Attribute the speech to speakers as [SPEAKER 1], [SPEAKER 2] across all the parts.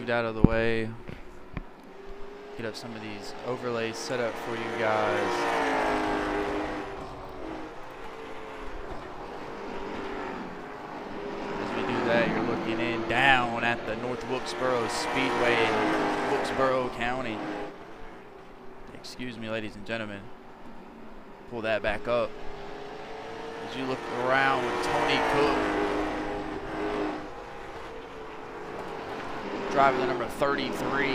[SPEAKER 1] moved out of the way. Get up some of these overlays set up for you guys. As we do that, you're looking in down at the North Wilkesboro Speedway in Wilkesboro County. Excuse me, ladies and gentlemen. Pull that back up. As you look around with Tony Cook driving the number 33,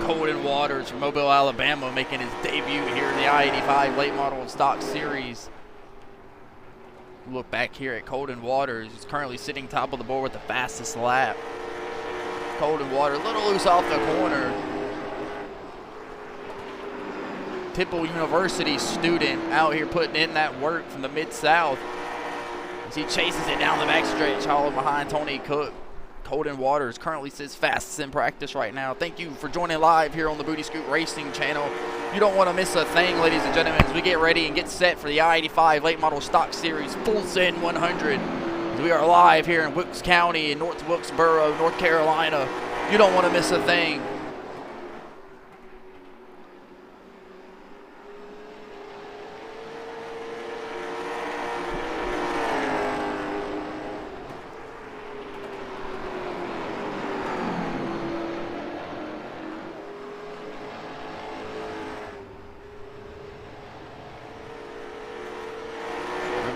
[SPEAKER 1] Colden Waters from Mobile, Alabama, making his debut here in the I-85 Late Model Stock Series. Look back here at Colden Waters, who's currently sitting top of the board with the fastest lap. Colden Waters, a little loose off the corner. Temple University student out here putting in that work from the Mid-South as he chases it down the backstretch, all behind Tony Cook. Colden Waters currently sits fastest in practice right now. Thank you for joining live here on the Booty Scoot Racing channel. You don't want to miss a thing, ladies and gentlemen, as we get ready and get set for the I-85 Late Model Stock Series Fullsend 100. As we are live here in Wilkes County in North Wilkesboro, North Carolina. You don't want to miss a thing.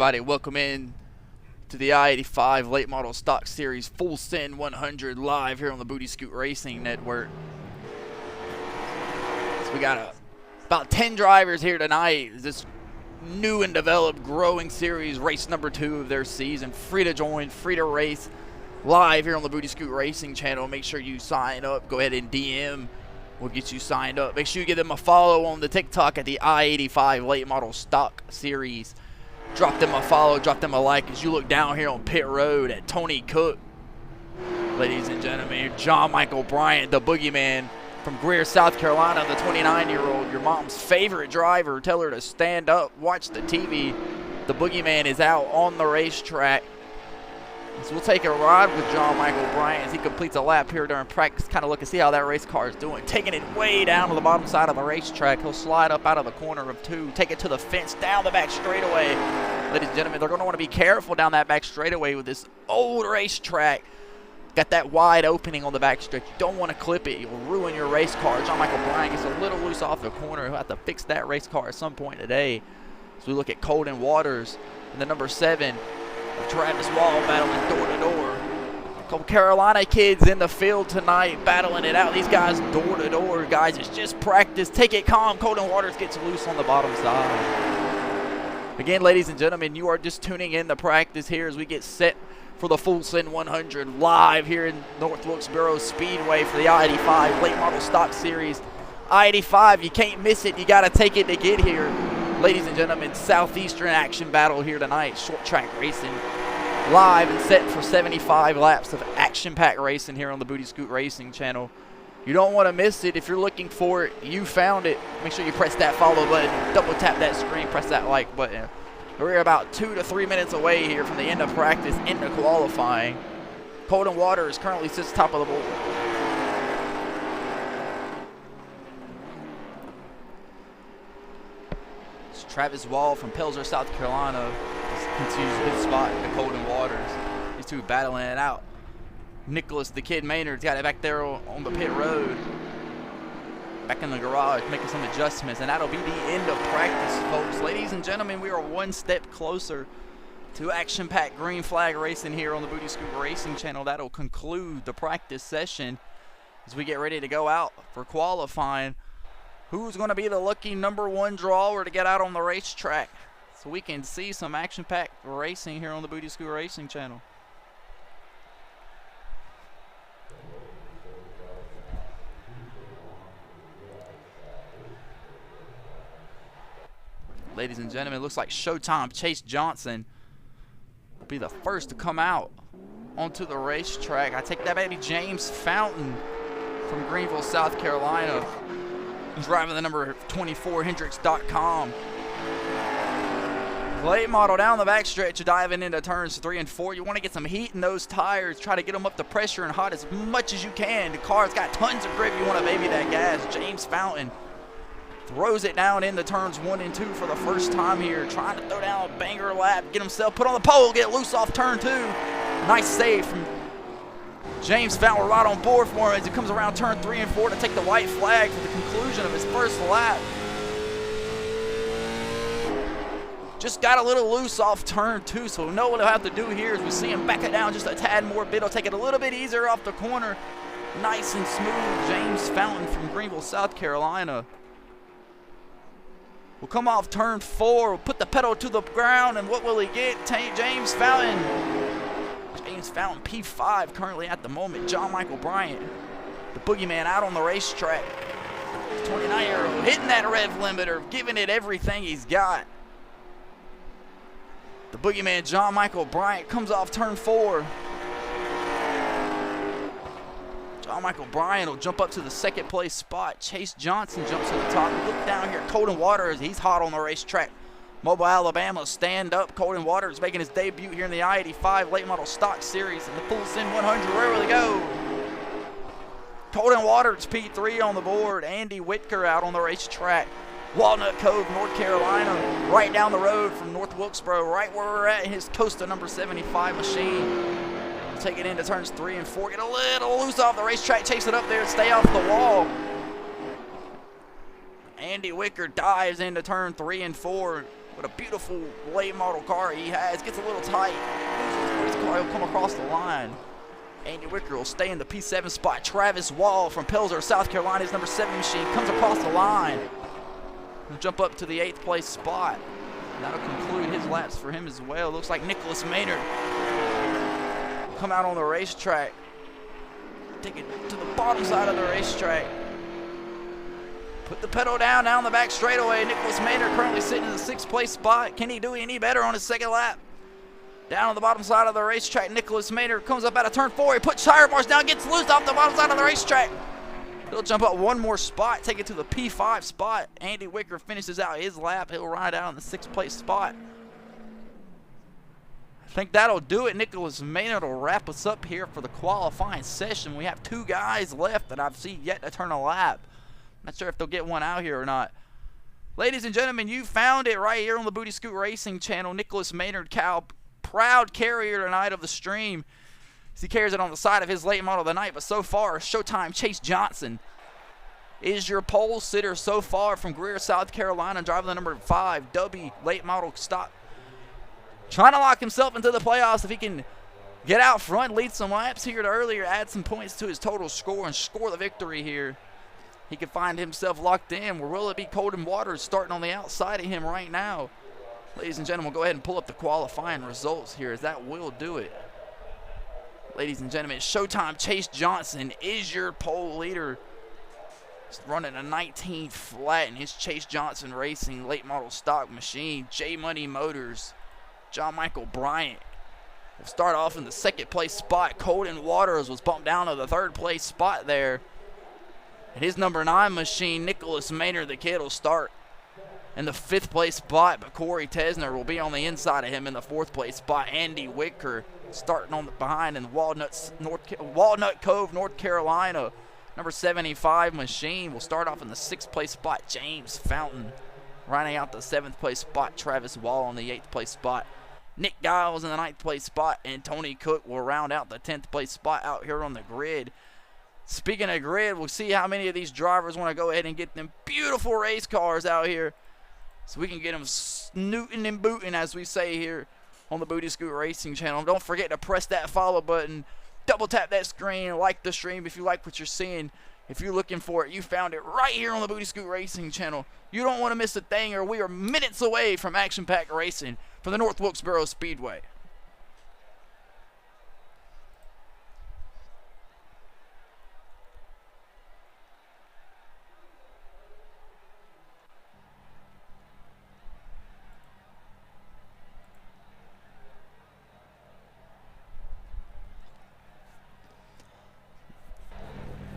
[SPEAKER 1] Everybody, welcome in to the I-85 Late Model Stock Series Fullsend 100 live here on the Booty Scoot Racing Network. So we got about 10 drivers here tonight. This new and developed growing series, race number 2 of their season. Free to join, free to race, live here on the Booty Scoot Racing channel. Make sure you sign up. Go ahead and DM. We'll get you signed up. Make sure you give them a follow on the TikTok at the I-85 Late Model Stock Series. Drop them a follow, drop them a like as you look down here on pit road at Tony Cook. Ladies and gentlemen, John Michael Bryant, the boogeyman from Greer, South Carolina, the 29-year-old, your mom's favorite driver. Tell her to stand up, watch the TV. The boogeyman is out on the racetrack. So we'll take a ride with John Michael Bryant as he completes a lap here during practice. Kind of look and see how that race car is doing. Taking it way down to the bottom side of the racetrack. He'll slide up out of the corner of 2. Take it to the fence down the back straightaway. Ladies and gentlemen, they're going to want to be careful down that back straightaway with this old racetrack. Got that wide opening on the back stretch. You don't want to clip it. You'll ruin your race car. John Michael Bryant gets a little loose off the corner. He'll have to fix that race car at some point today. So we look at Colden Waters and the number 7. Travis Wall battling door to door. A couple Carolina kids in the field tonight battling it out. These guys door to door. Guys, it's just practice. Take it calm. Colden Waters gets loose on the bottom side. Again, ladies and gentlemen, you are just tuning in to practice here as we get set for the Fullsend 100 live here in North Wilkesboro Speedway for the I-85 Late Model Stock Series. I-85, you can't miss it. You got to take it to get here. Ladies and gentlemen, Southeastern action battle here tonight. Short track racing live and set for 75 laps of action-packed racing here on the Booty Scoot Racing channel. You don't want to miss it. If you're looking for it, you found it. Make sure you press that follow button, double tap that screen, press that like button. We're about 2 to 3 minutes away here from the end of practice into qualifying. Colden Waters currently sits top of the board. Travis Wall from Pelzer, South Carolina, continues his spot in the Colden Waters. These two battling it out. Nicholas, the kid Maynard's got it back there on the pit road. Back in the garage, making some adjustments, and that'll be the end of practice, folks. Ladies and gentlemen, we are one step closer to action-packed green flag racing here on the Booty Scoot Racing channel. That'll conclude the practice session as we get ready to go out for qualifying. Who's going to be the lucky number 1 drawer to get out on the racetrack so we can see some action-packed racing here on the Booty Scoot Racing channel. Ladies and gentlemen, it looks like Showtime Chase Johnson will be the first to come out onto the racetrack. I take that baby James Fountain from Greenville, South Carolina. Driving the number 24 Hendricks.com. Late model down the backstretch, diving into turns 3 and 4. You want to get some heat in those tires. Try to get them up to pressure and hot as much as you can. The car's got tons of grip. You want to baby that gas. James Fountain throws it down into turns 1 and 2 for the first time here. Trying to throw down a banger lap. Get himself put on the pole. Get loose off turn 2. Nice save from James Fountain. We're right on board for him as he comes around turn 3 and 4 to take the white flag for the conclusion of his first lap. Just got a little loose off turn 2, so we know what he'll have to do here is we see him back it down just a tad more bit. He'll take it a little bit easier off the corner. Nice and smooth. James Fountain from Greenville, South Carolina. We'll come off turn 4. We'll put the pedal to the ground, and what will he get? James Fountain. James Fountain, P5 currently at the moment. John Michael Bryant, the boogeyman, out on the racetrack. 29-year-old hitting that rev limiter, giving it everything he's got. The boogeyman, John Michael Bryant, comes off turn 4. John Michael Bryant will jump up to the second place spot. Chase Johnson jumps to the top. Look down here, Colton Waters, he's hot on the racetrack. Mobile, Alabama, stand up. Colton Waters making his debut here in the I-85 Late Model Stock Series in the Fullsend 100. Where will he go? Colton Waters, P3 on the board. Andy Whitaker out on the racetrack. Walnut Cove, North Carolina, right down the road from North Wilkesboro, right where we're at in his Costa number 75 machine. Take it into turns 3 and 4. Get a little loose off the racetrack, chase it up there and stay off the wall. Andy Whitaker dives into turn 3 and 4. What a beautiful late model car he has. Gets a little tight. His car will come across the line. Andy Whitaker will stay in the P7 spot. Travis Wall from Pilsner, South Carolina, his number 7 machine, comes across the line. He'll jump up to the 8th place spot. And that'll conclude his laps for him as well. Looks like Nicholas Maynard will come out on the racetrack. Take it to the bottom side of the racetrack. Put the pedal down the back straightaway. Nicholas Maynard currently sitting in the 6th place spot. Can he do any better on his second lap? Down on the bottom side of the racetrack, Nicholas Maynard comes up out of turn 4. He puts tire bars down, gets loose off the bottom side of the racetrack. He'll jump up one more spot, take it to the P5 spot. Andy Whitaker finishes out his lap. He'll ride out in the 6th place spot. I think that'll do it. Nicholas Maynard will wrap us up here for the qualifying session. We have 2 guys left that I've seen yet to turn a lap. Not sure if they'll get one out here or not. Ladies and gentlemen, you found it right here on the Booty Scoot Racing channel. Nicholas Maynard, proud carrier tonight of the stream. He carries it on the side of his late model of the night, but so far, Showtime Chase Johnson is your pole sitter so far from Greer, South Carolina, driving the number 5 W late model stock. Trying to lock himself into the playoffs if he can get out front, lead some laps here to earlier, add some points to his total score and score the victory here. He could find himself locked in. Or will it be Colton Waters starting on the outside of him right now? Ladies and gentlemen, we'll go ahead and pull up the qualifying results here as that will do it. Ladies and gentlemen, Showtime Chase Johnson is your pole leader. He's running a 19 flat in his Chase Johnson Racing late model stock machine. J Money Motors, John Michael Bryant will start off in the 2nd place spot. Colton Waters was bumped down to the 3rd place spot there. And his number 9 machine, Nicholas Maynard, the kid, will start in the 5th place spot, but Corey Tesner will be on the inside of him in the 4th place spot. Andy Whitaker starting on the behind in Walnut Cove, North Carolina. Number 75 machine will start off in the 6th place spot. James Fountain running out the 7th place spot. Travis Wall on the 8th place spot. Nick Giles in the 9th place spot, and Tony Cook will round out the 10th place spot out here on the grid. Speaking of grid, we'll see how many of these drivers want to go ahead and get them beautiful race cars out here so we can get them snooting and booting, as we say here on the Booty Scoot Racing channel. Don't forget to press that follow button, double tap that screen, like the stream if you like what you're seeing. If you're looking for it, you found it right here on the Booty Scoot Racing channel. You don't want to miss a thing, or we are minutes away from action-packed racing from the North Wilkesboro Speedway.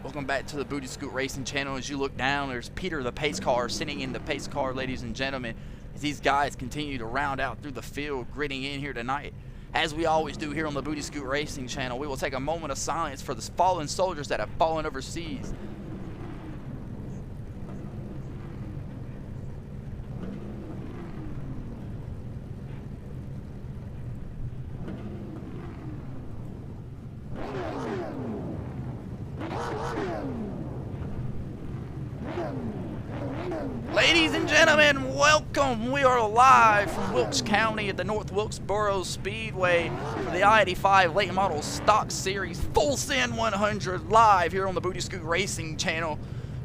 [SPEAKER 1] Welcome back to the Booty Scoot Racing channel. As you look down, there's Peter the pace car sitting in the pace car, ladies and gentlemen. as these guys continue to round out through the field, gritting in here tonight. As we always do here on the Booty Scoot Racing channel, we will take a moment of silence for the fallen soldiers that have fallen overseas. Ladies and gentlemen, welcome. We are live from Wilkes County at the North Wilkesboro Speedway for the I-85 Late Model Stock Series Fullsend 100 live here on the Booty Scoot Racing channel.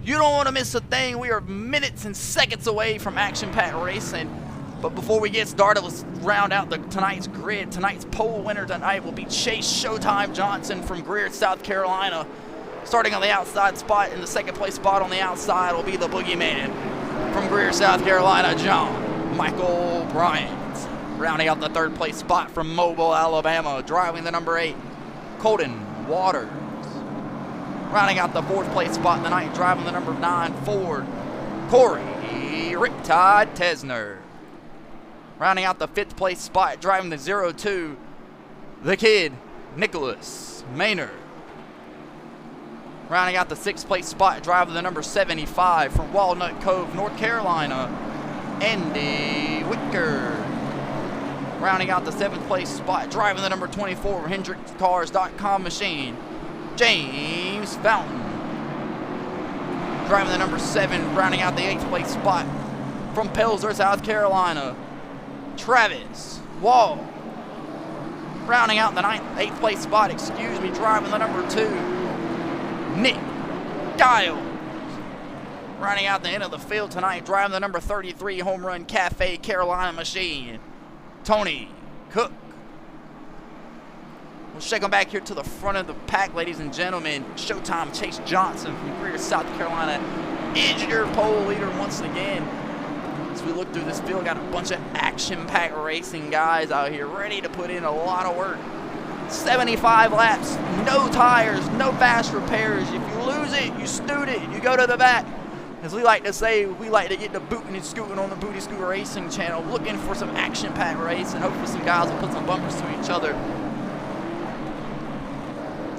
[SPEAKER 1] You don't want to miss a thing. We are minutes and seconds away from action-packed racing. But before we get started, let's round out tonight's grid. Tonight's pole winner tonight will be Chase Showtime Johnson from Greer, South Carolina. Starting on the outside spot, in the second place spot on the outside will be the boogeyman from Greer, South Carolina, John Michael Bryant. Rounding out the third place spot from Mobile, Alabama, driving the number 8, Colton Waters. Rounding out the fourth place spot tonight, driving the number 9, Ford, Corey Riptide Tesner. Rounding out the fifth place spot, driving the 02, the kid, Nicholas Maynard. Rounding out the sixth place spot, driving the number 75 from Walnut Cove, North Carolina, Andy Whitaker. Rounding out the seventh place spot, driving the number 24 from HendricksCars.com machine, James Fountain. Driving the number 7, rounding out the 8th place spot from Pelzer, South Carolina, Travis Wall. Rounding out the 8th place spot, driving the number 2, Nick Giles. Rounding out the end of the field tonight, driving the number 33 Home Run Cafe Carolina machine, Tony Cook. We'll shake them back here to the front of the pack, ladies and gentlemen. Showtime Chase Johnson from Greer, South Carolina, is your pole leader once again. As we look through this field, got a bunch of action-packed racing guys out here ready to put in a lot of work. 75 laps, no tires, no fast repairs. If you lose it, you snoot it, you go to the back. As we like to say, we like to get to booting and scooting on the Booty Scoot Racing channel, looking for some action-packed race, and hopefully some guys will put some bumpers to each other.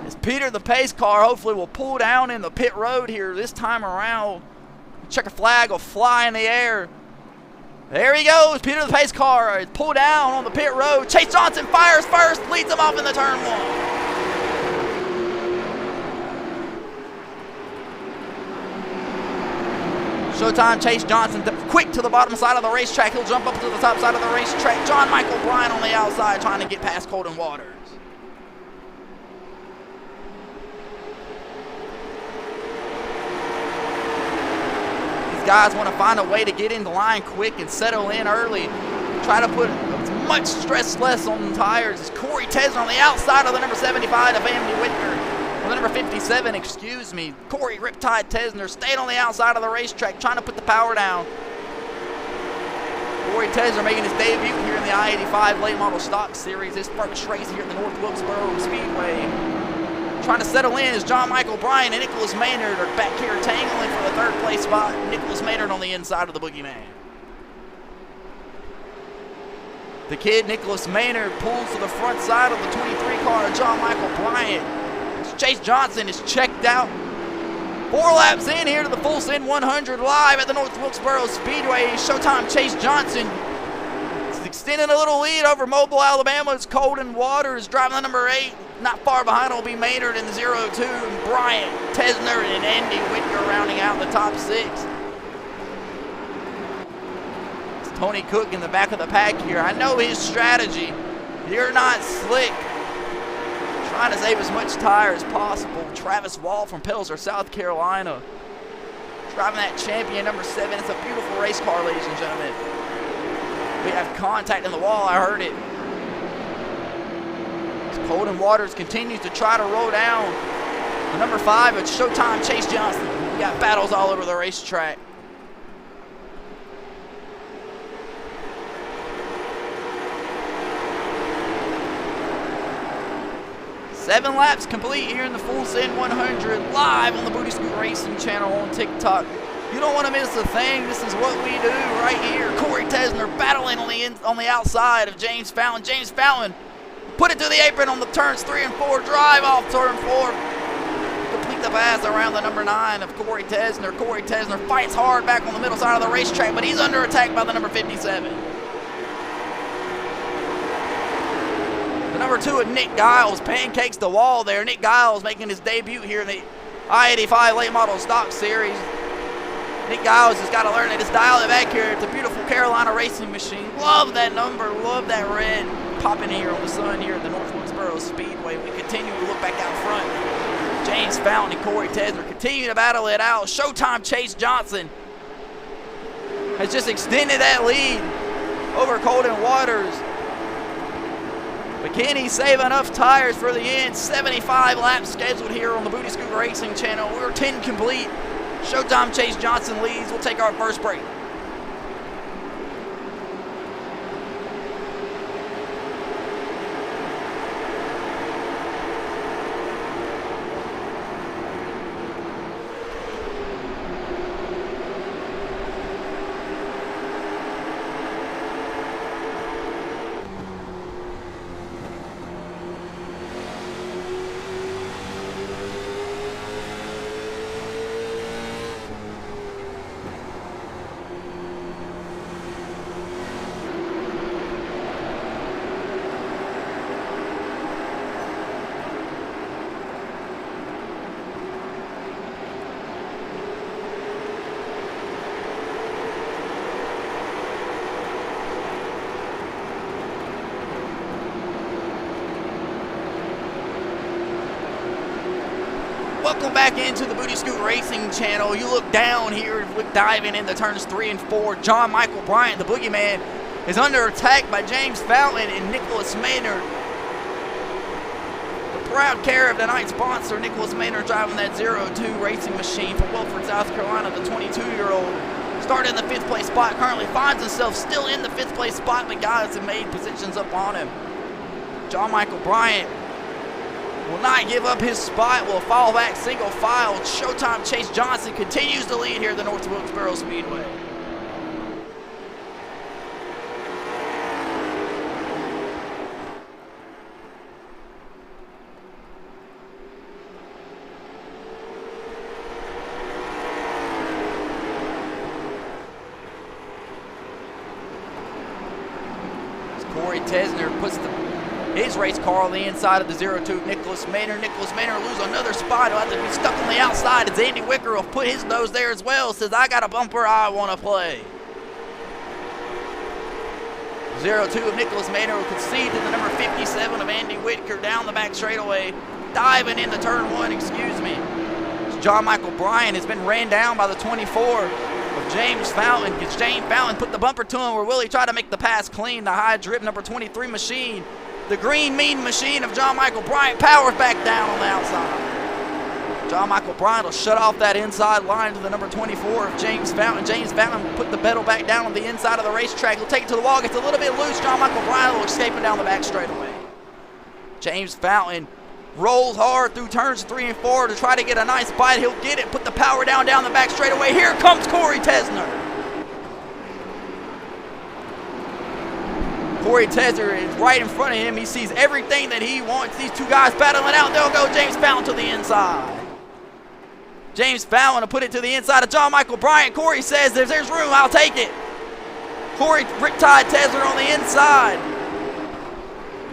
[SPEAKER 1] As Peter the pace car hopefully will pull down in the pit road here this time around. Checker flag will fly in the air. There he goes, Peter the pace car is pulled down on the pit road. Chase Johnson fires first, leads him off in the turn 1. Showtime Chase Johnson, quick to the bottom side of the racetrack. He'll jump up to the top side of the racetrack. John Michael Bryant on the outside trying to get past Colton Waters. Guys want to find a way to get into line quick and settle in early. Try to put as much stress less on the tires. It's Corey Tesner on the outside of the number 75 of Andy Whitaker. Or the number 57, Corey Riptide Tesner stayed on the outside of the racetrack trying to put the power down. Corey Tesner making his debut here in the I-85 Late Model Stock Series. His first race here at the North Wilkesboro Speedway. Trying to settle in is John Michael Bryant and Nicholas Maynard are back here tangling for the third place spot. Nicholas Maynard on the inside of the boogeyman. The kid, Nicholas Maynard, pulls to the front side of the 23 car of John Michael Bryant. Chase Johnson is checked out. 4 laps in here to the Fullsend 100 live at the North Wilkesboro Speedway. Showtime Chase Johnson is extending a little lead over Mobile, Alabama. It's Colton Waters driving the number 8. Not far behind will be Maynard in the 02, Bryant, Tesner, and Andy Whitaker rounding out the top 6. It's Tony Cook in the back of the pack here. I know his strategy. You're not slick. Trying to save as much tire as possible. Travis Wall from Pelzer, South Carolina. Driving that champion, number 7. It's a beautiful race car, ladies and gentlemen. We have contact in the wall, I heard it. Colton Waters continues to try to roll down. The number 5, it's Showtime Chase Johnson. We got battles all over the racetrack. Seven laps complete here in the Fullsend 100, live on the Booty Scoot Racing channel on TikTok. You don't want to miss a thing. This is what we do right here. Corey Tesner battling on the outside of James Fountain. James Fountain put it to the apron on the turns 3 and 4. Drive off turn 4. Complete the pass around the number 9 of Corey Tesner. Corey Tesner fights hard back on the middle side of the racetrack, but he's under attack by the number 57. The number 2 of Nick Giles pancakes the wall there. Nick Giles making his debut here in the I-85 Late Model Stock Series. Nick Giles has got to learn to just dial it back here. It's a beautiful Carolina racing machine. Love that number. Love that red popping here on the sun here at the North Wilkesboro Speedway. We continue to look back out front. James Fountain and Corey Tesner continue to battle it out. Showtime Chase Johnson has just extended that lead over Colton Waters. But can he save enough tires for the end? 75 laps scheduled here on the Booty Scoot Racing channel. We're 10 complete. Showtime Chase Johnson leads. We'll take our first break. Welcome back into the Booty Scoot Racing channel. You look down here, diving into turns 3 and 4. John Michael Bryant, the boogeyman, is under attack by James Fountain and Nicholas Maynard. The proud care of tonight's sponsor, Nicholas Maynard, driving that 02 racing machine from Wilford, South Carolina, the 22-year-old. Started in the 5th place spot, currently finds himself still in the 5th place spot, but guys have made positions up on him. John Michael Bryant will not give up his spot, will fall back single file. Showtime Chase Johnson continues to lead here at the North Wilkesboro Speedway. As Corey Tesner puts his race car on the inside of the 02 Nicholas Maynard. Nicholas Maynard lose another spot. He'll have to be stuck on the outside as Andy Wicker will put his nose there as well. Says, I got a bumper I want to play. 02 of Nicholas Maynard will concede to the number 57 of Andy Whitaker down the back straightaway. Diving into turn 1, excuse me. John Michael Bryant has been ran down by the 24 of James Fountain. Because James Fountain put the bumper to him where Willie tried to make the pass clean. The high drip number 23 machine. The green mean machine of John Michael Bryant powers back down on the outside. John Michael Bryant will shut off that inside line to the number 24 of James Fountain. James Fountain will put the pedal back down on the inside of the racetrack. He'll take it to the wall, gets a little bit loose. John Michael Bryant will escape it down the back straightaway. James Fountain rolls hard through turns 3 and 4 to try to get a nice bite. He'll get it, put the power down the back straightaway. Here comes Corey Tesner. Corey Tesner is right in front of him. He sees everything that he wants. These two guys battling out. They'll go James Fountain to the inside. James Fountain will put it to the inside of John Michael Bryant. Corey says, if there's room, I'll take it. Corey Riptide Tesner on the inside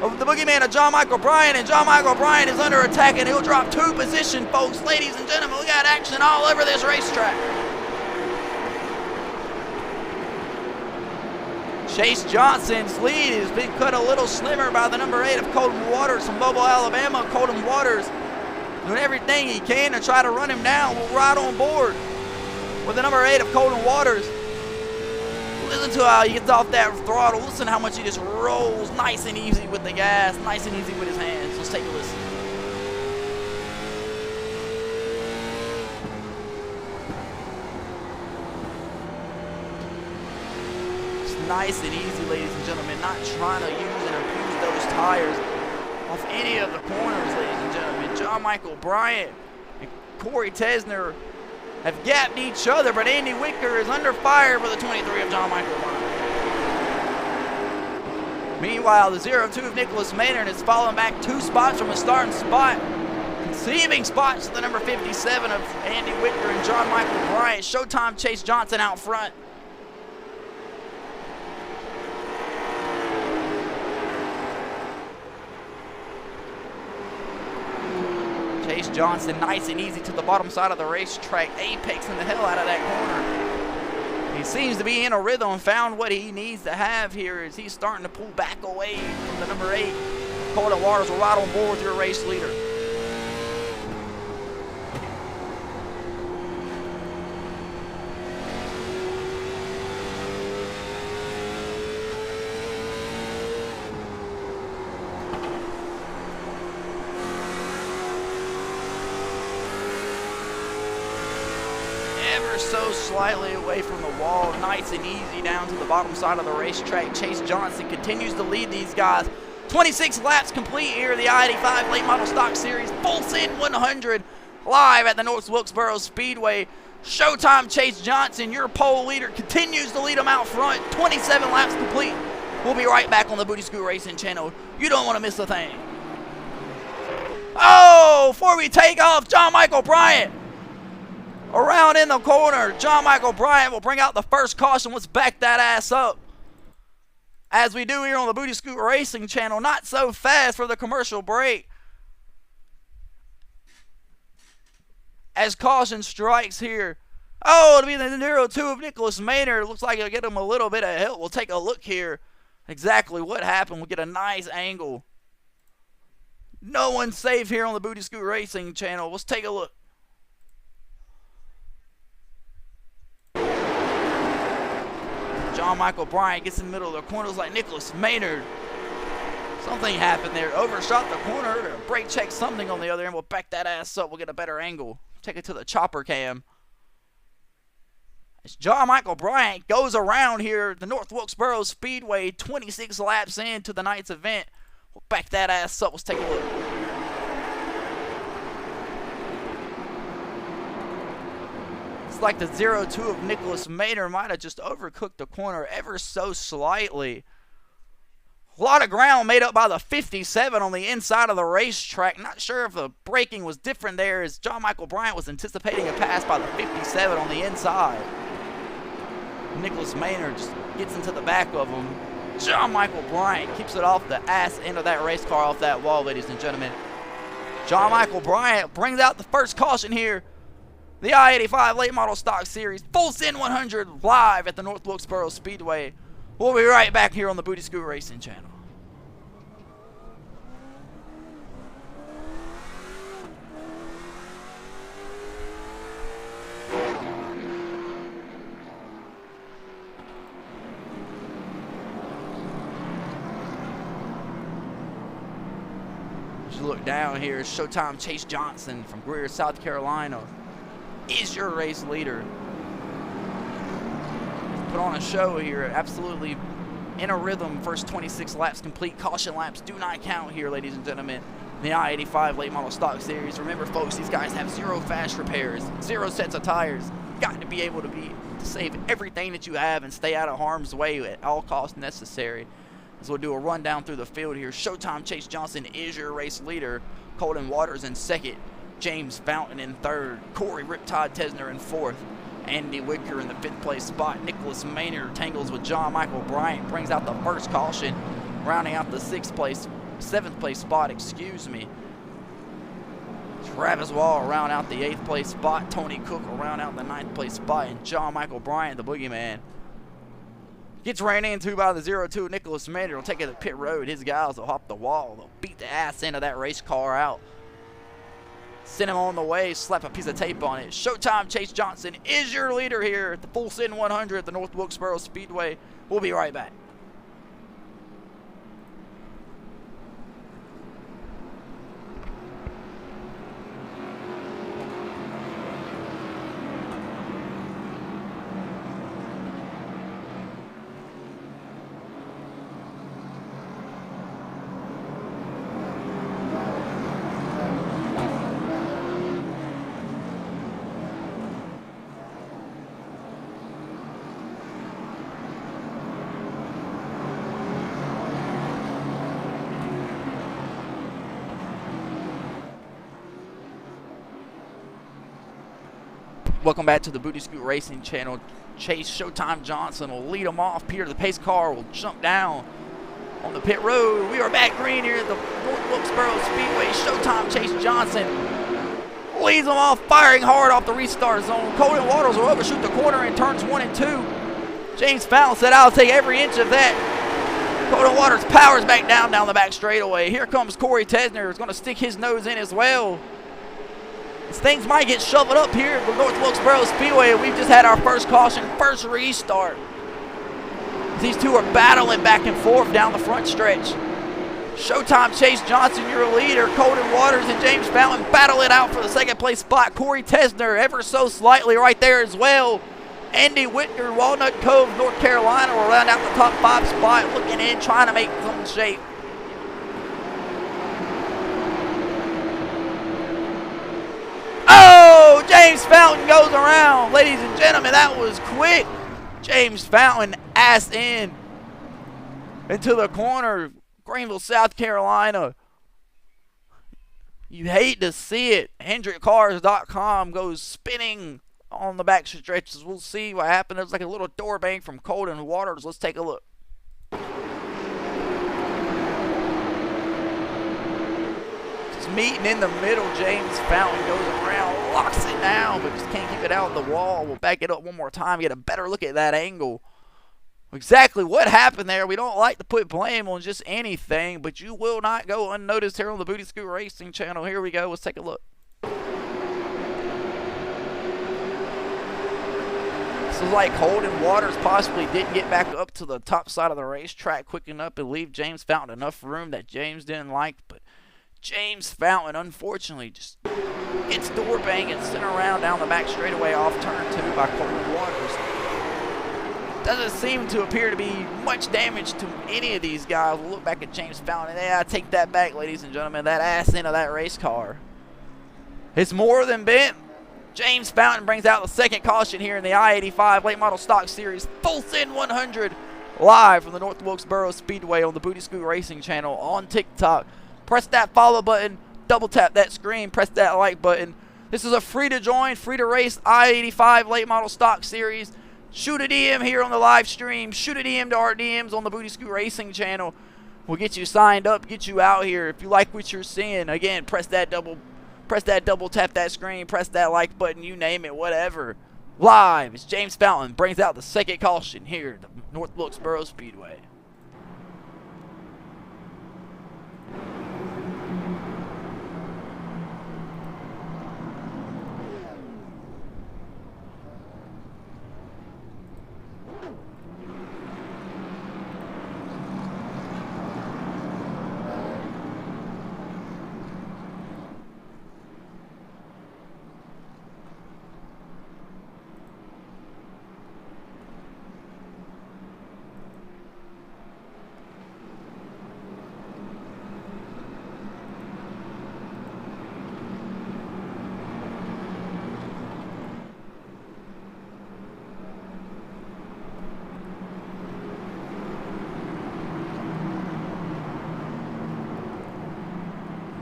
[SPEAKER 1] of the boogeyman of John Michael Bryant, and John Michael Bryant is under attack, and he'll drop 2 position, folks. Ladies and gentlemen, we got action all over this racetrack. Chase Johnson's lead has been cut a little slimmer by the number 8 of Colton Waters from Mobile, Alabama. Colton Waters doing everything he can to try to run him down. We'll ride on board with the number 8 of Colton Waters. Listen to how he gets off that throttle. Listen how much he just rolls nice and easy with the gas, nice and easy with his hands. Let's take a listen. Nice and easy, ladies and gentlemen, not trying to use and abuse those tires off any of the corners, ladies and gentlemen. John Michael Bryant and Corey Tesner have gapped each other, but Andy Wicker is under fire for the 23 of John Michael Bryant. Meanwhile, the 02 of Nicholas Maynard is falling back 2 spots from a starting spot. Conceding spots to the number 57 of Andy Wicker and John Michael Bryant. Showtime Chase Johnson out front. Chase Johnson nice and easy to the bottom side of the racetrack, apexing the hell out of that corner. He seems to be in a rhythm and found what he needs to have here as he's starting to pull back away from the number 8. Colton Waters will ride on board with your race leader. Ever so slightly away from the wall, nice and easy down to the bottom side of the racetrack. Chase Johnson continues to lead these guys. 26 laps complete here in the I-85 Late Model Stock Series. Fullsend 100 live at the North Wilkesboro Speedway. Showtime Chase Johnson, your pole leader, continues to lead them out front. 27 laps complete. We'll be right back on the Booty Scoot Racing channel. You don't want to miss a thing. Oh, before we take off, John Michael Bryant around in the corner. John Michael Bryant will bring out the first caution. Let's back that ass up. As we do here on the Booty Scoot Racing channel. Not so fast for the commercial break. As caution strikes here. Oh, it'll be the 02 of Nicholas Maynard. Looks like it'll get him a little bit of help. We'll take a look here. Exactly what happened. We'll get a nice angle. No one's safe here on the Booty Scoot Racing channel. Let's take a look. John Michael Bryant gets in the middle of the corner. It's like Nicholas Maynard. Something happened there. Overshot the corner. Or brake check something on the other end. We'll back that ass up. We'll get a better angle. Take it to the chopper cam. As John Michael Bryant goes around here at the North Wilkesboro Speedway, 26 laps into the night's event. We'll back that ass up. Let's take a look. It's like the 02 of Nicholas Maynard might have just overcooked the corner ever so slightly. A lot of ground made up by the 57 on the inside of the racetrack. Not sure if the braking was different there as John Michael Bryant was anticipating a pass by the 57 on the inside. Nicholas Maynard just gets into the back of him. John Michael Bryant keeps it off the ass end of that race car, off that wall, ladies and gentlemen. John Michael Bryant brings out the first caution here. The I-85 Late Model Stock Series, Fullsend 100 live at the North Wilkesboro Speedway. We'll be right back here on the Booty Scoot Racing channel. Just look down here. Showtime Chase Johnson from Greer, South Carolina is your race leader. Put on a show here, absolutely in a rhythm. First 26 laps complete. Caution laps do not count here, ladies and gentlemen. The I-85 Late Model Stock Series. Remember, folks, these guys have 0 fast repairs, 0 sets of tires. Got to be able to save everything that you have and stay out of harm's way at all costs necessary. As we'll do a rundown through the field here. Showtime Chase Johnson is your race leader. Colton Waters in second. James Fountain in third. Corey Riptide Tesner in fourth. Andy Wicker in the 5th place spot. Nicholas Maynard tangles with John Michael Bryant. Brings out the first caution. Rounding out the 7th place spot, excuse me. Travis Wall round out the 8th place spot. Tony Cook will round out the 9th place spot. And John Michael Bryant, the boogeyman, gets ran into by the 02 Nicholas Maynard. Will take it to pit road. His guys will hop the wall. They'll beat the ass end of that race car out. Send him on the way, slap a piece of tape on it. Showtime Chase Johnson is your leader here at the Fullsend 100 at the North Wilkesboro Speedway. We'll be right back. Welcome back to the Booty Scoot Racing channel. Chase Showtime Johnson will lead them off. Peter the pace car will jump down on the pit road. We are back green here at the North Wilkesboro Speedway. Showtime Chase Johnson leads them off, firing hard off the restart zone. Colton Waters will overshoot the corner in turns 1 and 2. James Fountain said, "I'll take every inch of that." Colton Waters powers back down the back straightaway. Here comes Corey Tesner. He's going to stick his nose in as well. Things might get shoveled up here at the North Wilkesboro Speedway. We've just had our first caution, first restart. These two are battling back and forth down the front stretch. Showtime Chase Johnson, your leader. Colton Waters and James Fountain battle it out for the second place spot. Corey Tesner ever so slightly right there as well. Andy Whitner, Walnut Cove, North Carolina will round out the top 5 spot, looking in, trying to make some shape. Oh, James Fountain goes around. Ladies and gentlemen, that was quick. James Fountain ass in into the corner. Greenville, South Carolina. You hate to see it. HendrickCars.com goes spinning on the back stretches. We'll see what happened. There's like a little door bang from Colton Waters. Let's take a look. Meeting in the middle, James Fountain goes around, locks it down, but just can't keep it out of the wall. We'll back it up one more time, get a better look at that angle. Exactly what happened there. We don't like to put blame on just anything, but you will not go unnoticed here on the Booty Scoot Racing channel. Here we go. Let's take a look. This is like Colton Waters possibly didn't get back up to the top side of the racetrack quick enough and leave James Fountain enough room that James didn't like, but James Fountain, unfortunately, just gets door bang and sent around down the back straightaway off turn 2 by Colton Waters. Doesn't seem to appear to be much damage to any of these guys. We'll look back at James Fountain. Yeah, I take that back, ladies and gentlemen. That ass end of that race car, it's more than bent. James Fountain brings out the second caution here in the I-85 Late Model Stock Series Fullsend 100, live from the North Wilkesboro Speedway on the Booty Scoot Racing channel on TikTok. Press that follow button, double tap that screen, press that like button. This is a free to join, free to race I-85 Late Model Stock Series. Shoot a DM here on the live stream. Shoot a DM to our DMs on the Booty Scoot Racing channel. We'll get you signed up, get you out here. If you like what you're seeing, again, press that double tap that screen, press that like button, you name it, whatever. Live, it's James Fountain brings out the second caution here at the North Wilkesboro Speedway.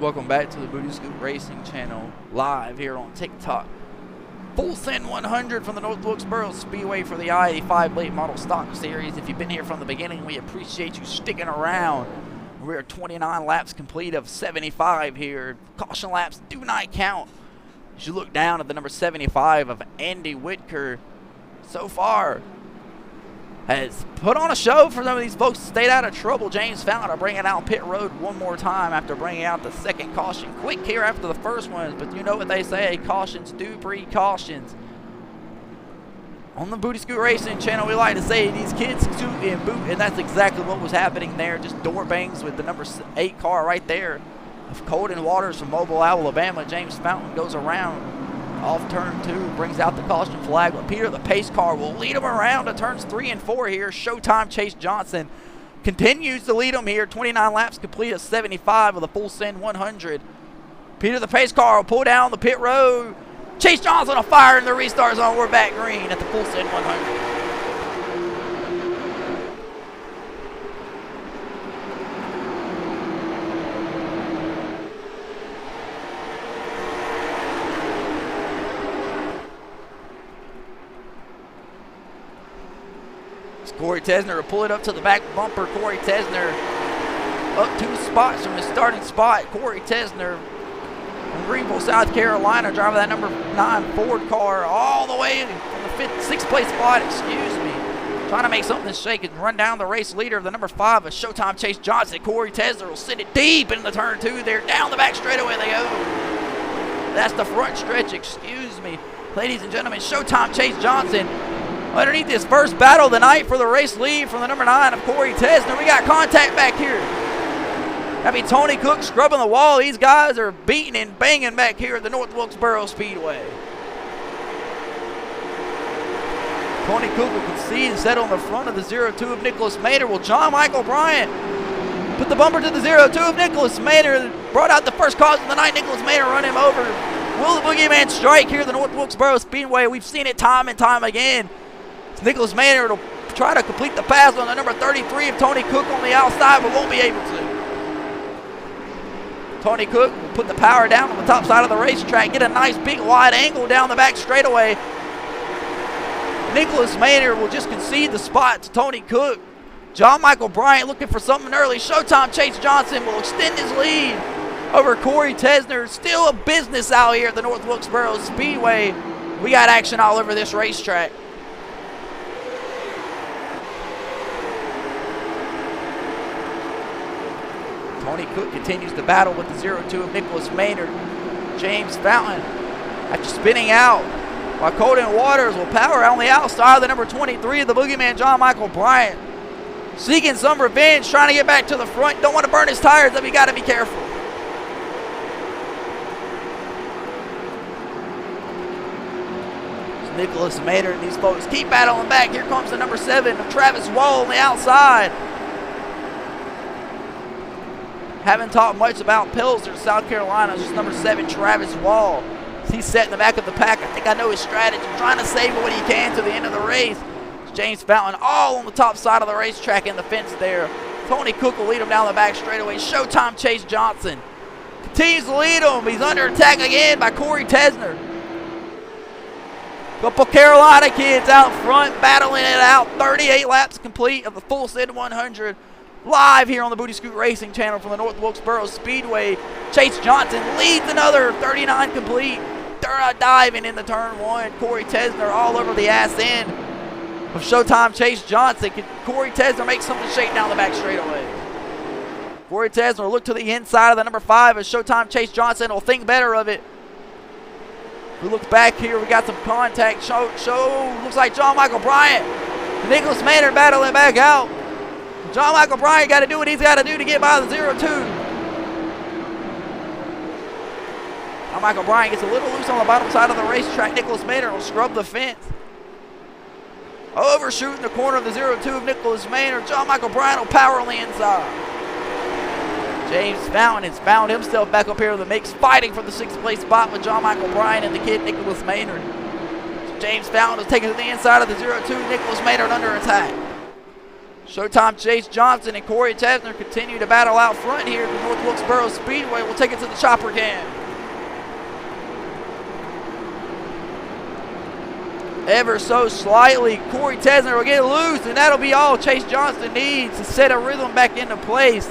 [SPEAKER 1] Welcome back to the Booty Scoot Racing channel, live here on TikTok. Fullsend 100 from the North Wilkesboro Speedway for the I-85 Late Model Stock Series. If you've been here from the beginning, we appreciate you sticking around. We are 29 laps complete of 75 here. Caution laps do not count. As you look down at the number 75 of Andy Whitker, so far has put on a show for some of these folks to stay out of trouble. James Fountain bringing out pit road one more time after bringing out the second caution. Quick here after the first one, but you know what they say, cautions do breed cautions. On the Booty Scoot Racing channel, we like to say these kids scoot and boot, and that's exactly what was happening there. Just door bangs with the number 8 car right there of Colton Waters from Mobile, Alabama. James Fountain goes around off turn 2, brings out the caution flag, but Peter the pace car will lead him around to turns 3 and 4 here. Showtime Chase Johnson continues to lead him here. 29 laps complete of 75 with a Fullsend 100. Peter the pace car will pull down the pit road. Chase Johnson will fire in the restart zone. We're back green at the Fullsend 100. Corey Tesner will pull it up to the back bumper. Corey Tesner up 2 spots from his starting spot. Corey Tesner from Greenville, South Carolina, driving that number 9 Ford car all the way from the 6th place spot, trying to make something shake and run down the race leader of the number 5 of Showtime Chase Johnson. Corey Tesner will send it deep into the turn 2 there. Down the back straightaway they go. That's the front stretch, Ladies and gentlemen, Showtime Chase Johnson underneath this first battle of the night for the race lead from the number 9 of Corey Tesner. We got contact back here. That'd be Tony Cook scrubbing the wall. These guys are beating and banging back here at the North Wilkesboro Speedway. Tony Cook will concede and settle on the front of the 02 of Nicholas Maynard. Well, John Michael Bryant put the bumper to the 02 of Nicholas Maynard. Brought out the first cause of the night. Nicholas Maynard run him over. Will the Boogeyman strike here at the North Wilkesboro Speedway? We've seen it time and time again. Nicholas Maynard will try to complete the pass on the number 33 of Tony Cook on the outside, but won't be able to. Tony Cook will put the power down on the top side of the racetrack, get a nice big wide angle down the back straightaway. Nicholas Maynard will just concede the spot to Tony Cook. John Michael Bryant looking for something early. Showtime Chase Johnson will extend his lead over Corey Tesner. Still a business out here at the North Wilkesboro Speedway. We got action all over this racetrack. Tony Cook continues to battle with the 02 of Nicholas Maynard. James Fountain, after spinning out, while Colton Waters will power on the outside of the number 23 of the Boogeyman, John Michael Bryant. Seeking some revenge, trying to get back to the front. Don't want to burn his tires, but we got to be careful. Nicholas Maynard and these folks keep battling back. Here comes the number 7 of Travis Wall on the outside. Haven't talked much about Pilsner, South Carolina. It's just number 7, Travis Wall. He's set in the back of the pack. I think I know his strategy. Trying to save what he can to the end of the race. It's James Fountain all on the top side of the racetrack in the fence there. Tony Cook will lead him down the back straightaway. Showtime Chase Johnson continues to lead him. He's under attack again by Corey Tesner. Couple Carolina kids out front battling it out. 38 laps complete of the Fullsend 100. Live here on the Booty Scoot Racing channel from the North Wilkesboro Speedway. Chase Johnson leads another 39 complete. Diving in the turn 1. Corey Tesner all over the ass end of Showtime Chase Johnson. Can Corey Tesner make something shake down the back straightaway? Corey Tesner will look to the inside of the number 5 as Showtime Chase Johnson will think better of it. We look back here, we got some contact. Looks like John Michael Bryant. Nicholas Maynard battling back out. John Michael Bryant got to do what he's got to do to get by the 02. John Michael Bryant gets a little loose on the bottom side of the racetrack. Nicholas Maynard will scrub the fence. Overshooting the corner of the 02 of Nicholas Maynard. John Michael Bryant will power on the inside. James Fountain has found himself back up here in the mix, fighting for the 6th place spot with John Michael Bryant and the kid Nicholas Maynard. So James Fountain is taking to the inside of the 02. Nicholas Maynard under attack. Showtime Chase Johnson and Corey Tesner continue to battle out front here at the North Wilkesboro Speedway. We'll take it to the chopper can. Ever so slightly, Corey Tesner will get loose, and that'll be all Chase Johnson needs to set a rhythm back into place.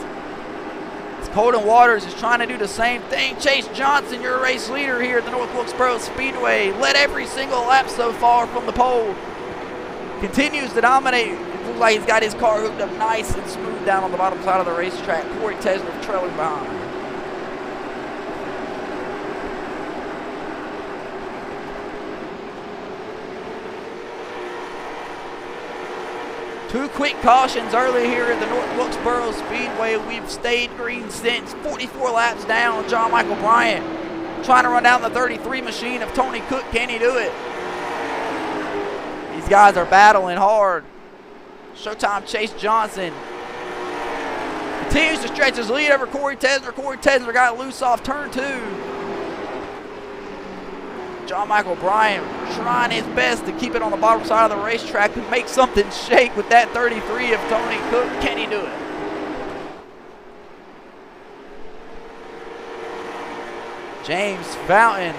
[SPEAKER 1] Colton Waters is trying to do the same thing. Chase Johnson, your race leader here at the North Wilkesboro Speedway, led every single lap so far from the pole. Continues to dominate. It looks like he's got his car hooked up nice and smooth down on the bottom side of the racetrack. Corey Tesner trailing behind. Two quick cautions early here at the North Wilkesboro Speedway. We've stayed green since. 44 laps down. John Michael Bryant trying to run down the 33 machine of Tony Cook. Can he do it? These guys are battling hard. Showtime Chase Johnson continues to stretch his lead over Corey Tesner. Corey Tesner got loose off turn 2. John Michael Bryant trying his best to keep it on the bottom side of the racetrack and make something shake with that 33 of Tony Cook. Can he do it? James Fountain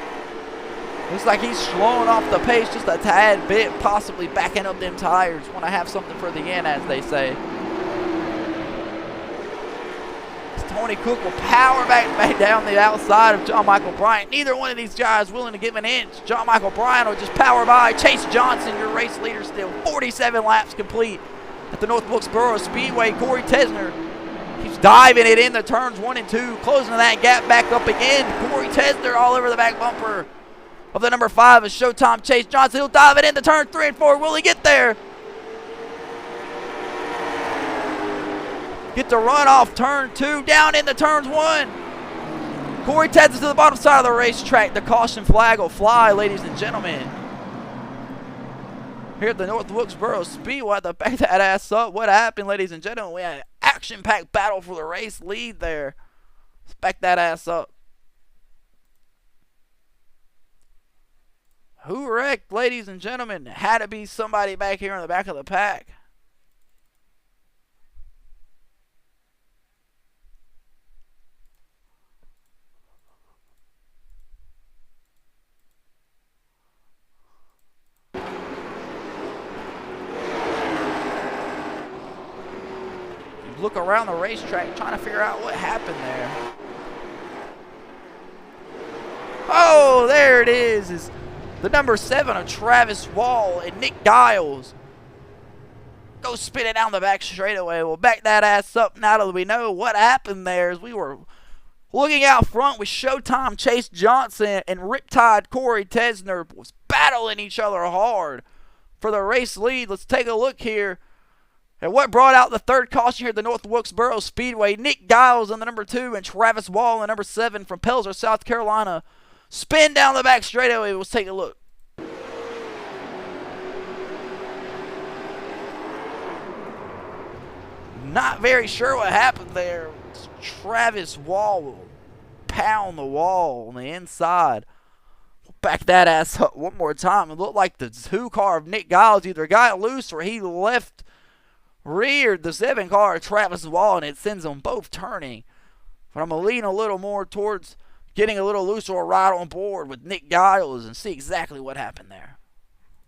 [SPEAKER 1] Looks like he's slowing off the pace just a tad bit, possibly backing up them tires. Want to have something for the end, as they say. Tony Cook will power back down the outside of John Michael Bryant. Neither one of these guys willing to give an inch. John Michael Bryant will just power by. Chase Johnson, your race leader still. 47 laps complete at the North Wilkesboro Speedway. Corey Tesner keeps diving it in the turns 1 and 2. Closing that gap back up again. Corey Tesner all over the back bumper of the number 5 is Showtime Chase Johnson. He'll dive it into turn 3 and 4. Will he get there? Get the run off turn 2, down into turns 1. Corey Tesner to the bottom side of the racetrack. The caution flag will fly, ladies and gentlemen. Here at the North Wilkesboro Speedway, to back that ass up. What happened, ladies and gentlemen? We had an action-packed battle for the race lead there. Let's back that ass up. Who wrecked, ladies and gentlemen? Had to be somebody back here in the back of the pack. Look around the racetrack trying to figure out what happened there. Oh, there it is the number 7 of Travis Wall and Nick Giles. Go spinning down the back straightaway. We'll back that ass up now that we know what happened there. As we were looking out front with Showtime Chase Johnson and Riptide Corey Tesner was battling each other hard for the race lead. Let's take a look here. And what brought out the third caution here at the North Wilkesboro Speedway? Nick Giles on the number 2 and Travis Wall on the number 7 from Pelzer, South Carolina. Spin down the back straightaway. Let's take a look. Not very sure what happened there. Travis Wall will pound the wall on the inside. We'll back that ass up one more time. It looked like the 2 car of Nick Giles either got loose or he left reared the 7 car of Travis Wall, and it sends them both turning. But I'm going to lean a little more towards getting a little looser or right on board with Nick Giles and see exactly what happened there.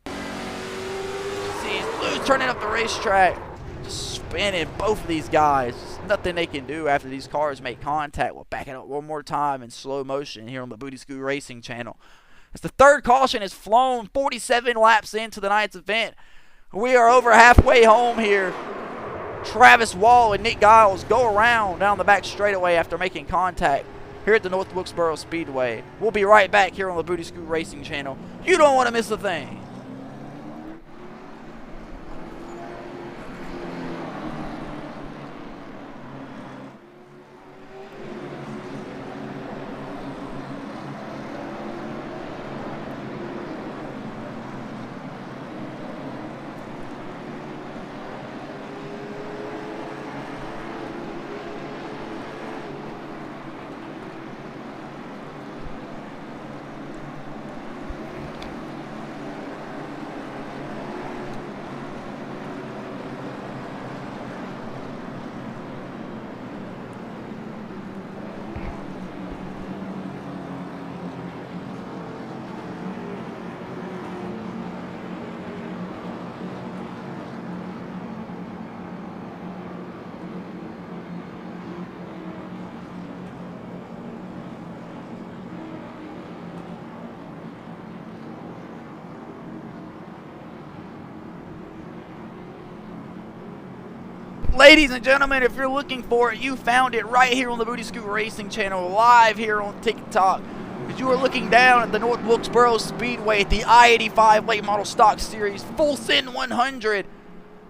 [SPEAKER 1] See, he's loose turning up the racetrack. Just spinning both of these guys. There's nothing they can do after these cars make contact. We'll back it up one more time in slow motion here on the Booty Scoot Racing channel. As the third caution is flown 47 laps into the night's event. We are over halfway home here. Travis Wall and Nick Giles go around down the back straightaway after making contact here at the North Wilkesboro Speedway. We'll be right back here on the Booty Scoot Racing channel. You don't want to miss a thing. Ladies and gentlemen, if you're looking for it, you found it right here on the Booty Scoot Racing channel, live here on TikTok. As you are looking down at the North Wilkesboro Speedway at the I-85 Late Model Stock Series Fullsend 100.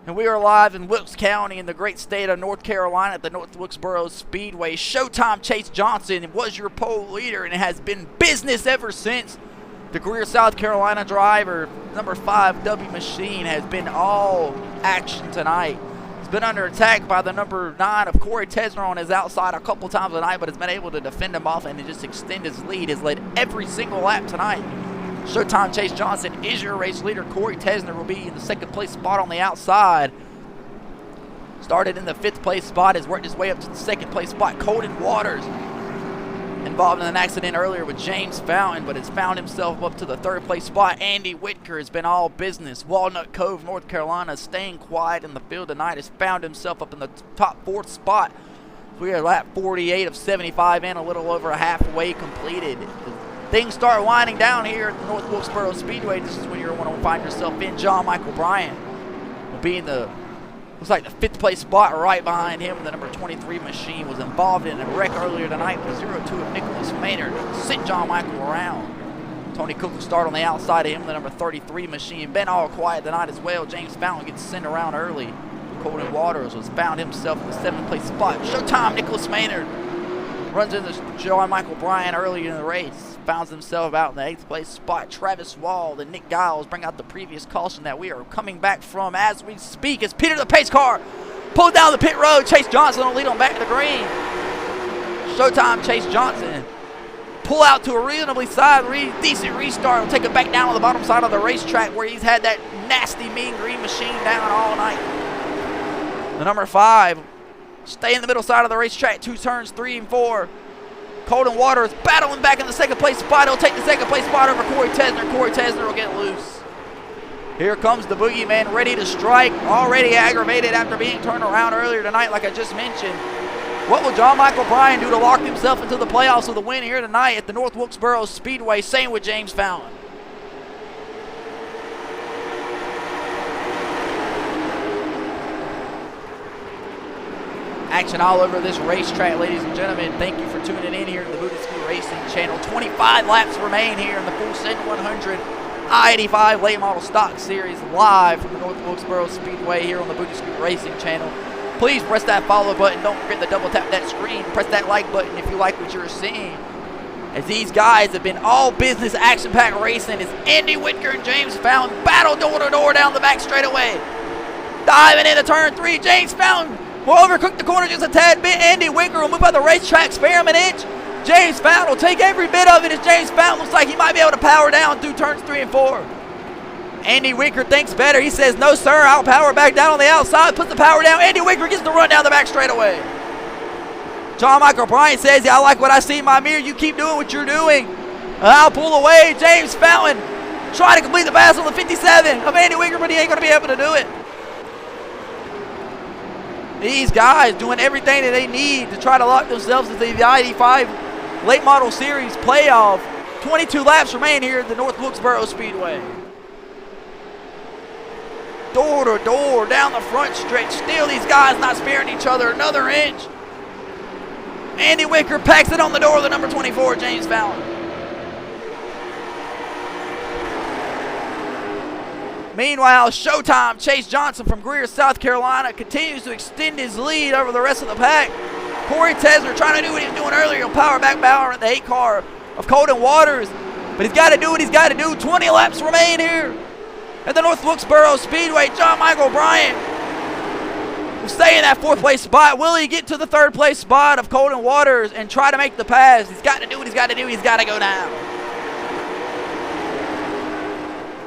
[SPEAKER 1] And we are live in Wilkes County in the great state of North Carolina at the North Wilkesboro Speedway. Showtime Chase Johnson was your pole leader, and it has been business ever since. The Greer, South Carolina driver, number 5 W Machine, has been all action tonight. He's been under attack by the number 9 of Corey Tesner on his outside a couple times tonight, but has been able to defend him off and to just extend his lead. Has led every single lap tonight. Showtime Chase Johnson is your race leader. Corey Tesner will be in the 2nd place spot on the outside. Started in the 5th place spot, has worked his way up to the 2nd place spot. Colton Waters involved in an accident earlier with James Fountain, but has found himself up to the third place spot. Andy Whitaker has been all business. Walnut Cove, North Carolina, staying quiet in the field tonight, has found himself up in the top fourth spot. We are lap 48 of 75 and a little over halfway completed. Things start winding down here at the North Wilkesboro Speedway. This is when you're going to find yourself in. John Michael Bryant will be in the, looks like the fifth place spot right behind him. The number 23 machine was involved in a wreck earlier tonight with 0-2 of Nicholas Maynard. Sent John Michael around. Tony Cook will start on the outside of him. The number 33 machine been all quiet tonight as well. James Fountain gets sent around early. Colton Waters was found himself in the seventh place spot. Showtime Nicholas Maynard runs into John Michael Bryant early in the race. Finds himself out in the eighth place spot. Travis Wald and Nick Giles bring out the previous caution that we are coming back from as we speak. As Peter the pace car pulled down the pit road. Chase Johnson will lead on back to the green. Showtime Chase Johnson. Pull out to a reasonably decent restart. Will take it back down on the bottom side of the racetrack where he's had that nasty mean green machine down all night. The number 5, stay in the middle side of the racetrack, 2 turns, 3 and 4. Colton Waters battling back in the second place spot. He'll take the second place spot over Corey Tesner. Corey Tesner will get loose. Here comes the boogeyman ready to strike, already aggravated after being turned around earlier tonight like I just mentioned. What will John Michael Bryant do to lock himself into the playoffs with a win here tonight at the North Wilkesboro Speedway? Same with James Fountain. Action all over this racetrack, ladies and gentlemen. Thank you for tuning in here to the Booty Scoot Racing channel. 25 laps remain here in the Fullsend 100 I-85 Late Model Stock Series live from the North Wilkesboro Speedway here on the Booty Scoot Racing channel. Please press that follow button. Don't forget to double tap that screen. Press that like button if you like what you're seeing. As these guys have been all business action-packed racing as Andy Whitaker and James Fountain battle door-to-door down the back straightaway. Diving into turn 3, James Fountain will overcook the corner just a tad bit. Andy Whitaker will move out the racetrack spare him an inch. James Fountain will take every bit of it as James Fountain looks like he might be able to power down through turns 3 and 4. Andy Whitaker thinks better. He says, no, sir, I'll power back down on the outside. Puts the power down. Andy Whitaker gets the run down the back straightaway. John Michael Bryant says, yeah, I like what I see in my mirror. You keep doing what you're doing. I'll pull away. James Fountain trying to complete the pass on the 57 of Andy Whitaker, but he ain't going to be able to do it. These guys doing everything that they need to try to lock themselves into the I-85 Late Model Series playoff. 22 laps remain here at the North Wilkesboro Speedway. Door to door down the front stretch. Still these guys not sparing each other another inch. Andy Whitaker packs it on the door of the number 24, James Fountain. Meanwhile, Showtime Chase Johnson from Greer, South Carolina continues to extend his lead over the rest of the pack. Corey Tesner trying to do what he was doing earlier. He'll power back at the 8 car of Colton Waters. But he's got to do what he's got to do. 20 laps remain here at the North Wilkesboro Speedway. John Michael Bryant will stay in that 4th place spot. Will he get to the 3rd place spot of Colton Waters and try to make the pass? He's got to do what he's got to do. He's got to go down.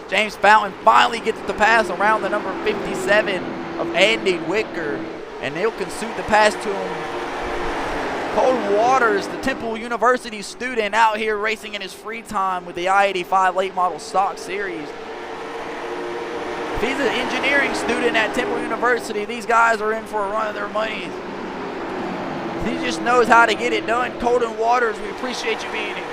[SPEAKER 1] James Fountain finally gets the pass around the number 57 of Andy Whitaker, and they'll concede the pass to him. Colton Waters, the Temple University student out here racing in his free time with the I-85 Late Model Stock Series. If he's an engineering student at Temple University, these guys are in for a run of their money. He just knows how to get it done. Colton Waters, we appreciate you being here.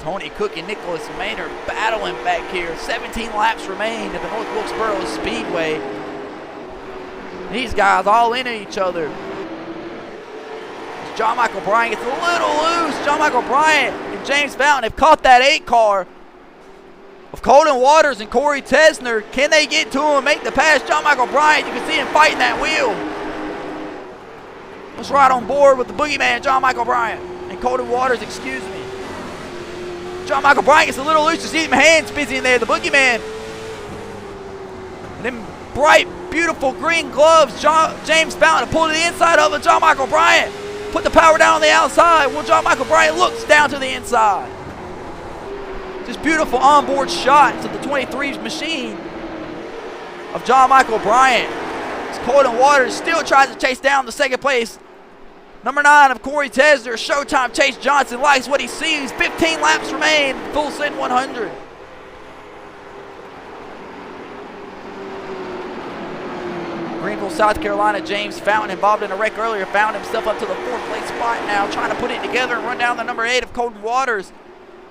[SPEAKER 1] Tony Cook and Nicholas Maynard battling back here. 17 laps remain at the North Wilkesboro Speedway. These guys all into each other. John Michael Bryant gets a little loose. John Michael Bryant and James Fountain have caught that 8 car of Colton Waters and Corey Tesner. Can they get to him and make the pass? John Michael Bryant, you can see him fighting that wheel. Let's ride on board with the boogeyman, John Michael Bryant. And Colton Waters, excuse me. John Michael Bryant gets a little loose. You see him hands busy in there, the boogeyman. And them bright, beautiful green gloves, James Fountain pulled to the inside of it. John Michael Bryant put the power down on the outside. Well, John Michael Bryant looks down to the inside. Just beautiful onboard shots of the 23's machine. of John Michael Bryant. It's Colton Waters still tries to chase down the second place. Number 9 of Corey Tesner. Showtime Chase Johnson likes what he sees. 15 laps remain. Fullsend 100. Greenville, South Carolina, James Fountain, involved in a wreck earlier, found himself up to the 4th place spot now, trying to put it together and run down the number 8 of Colton Waters.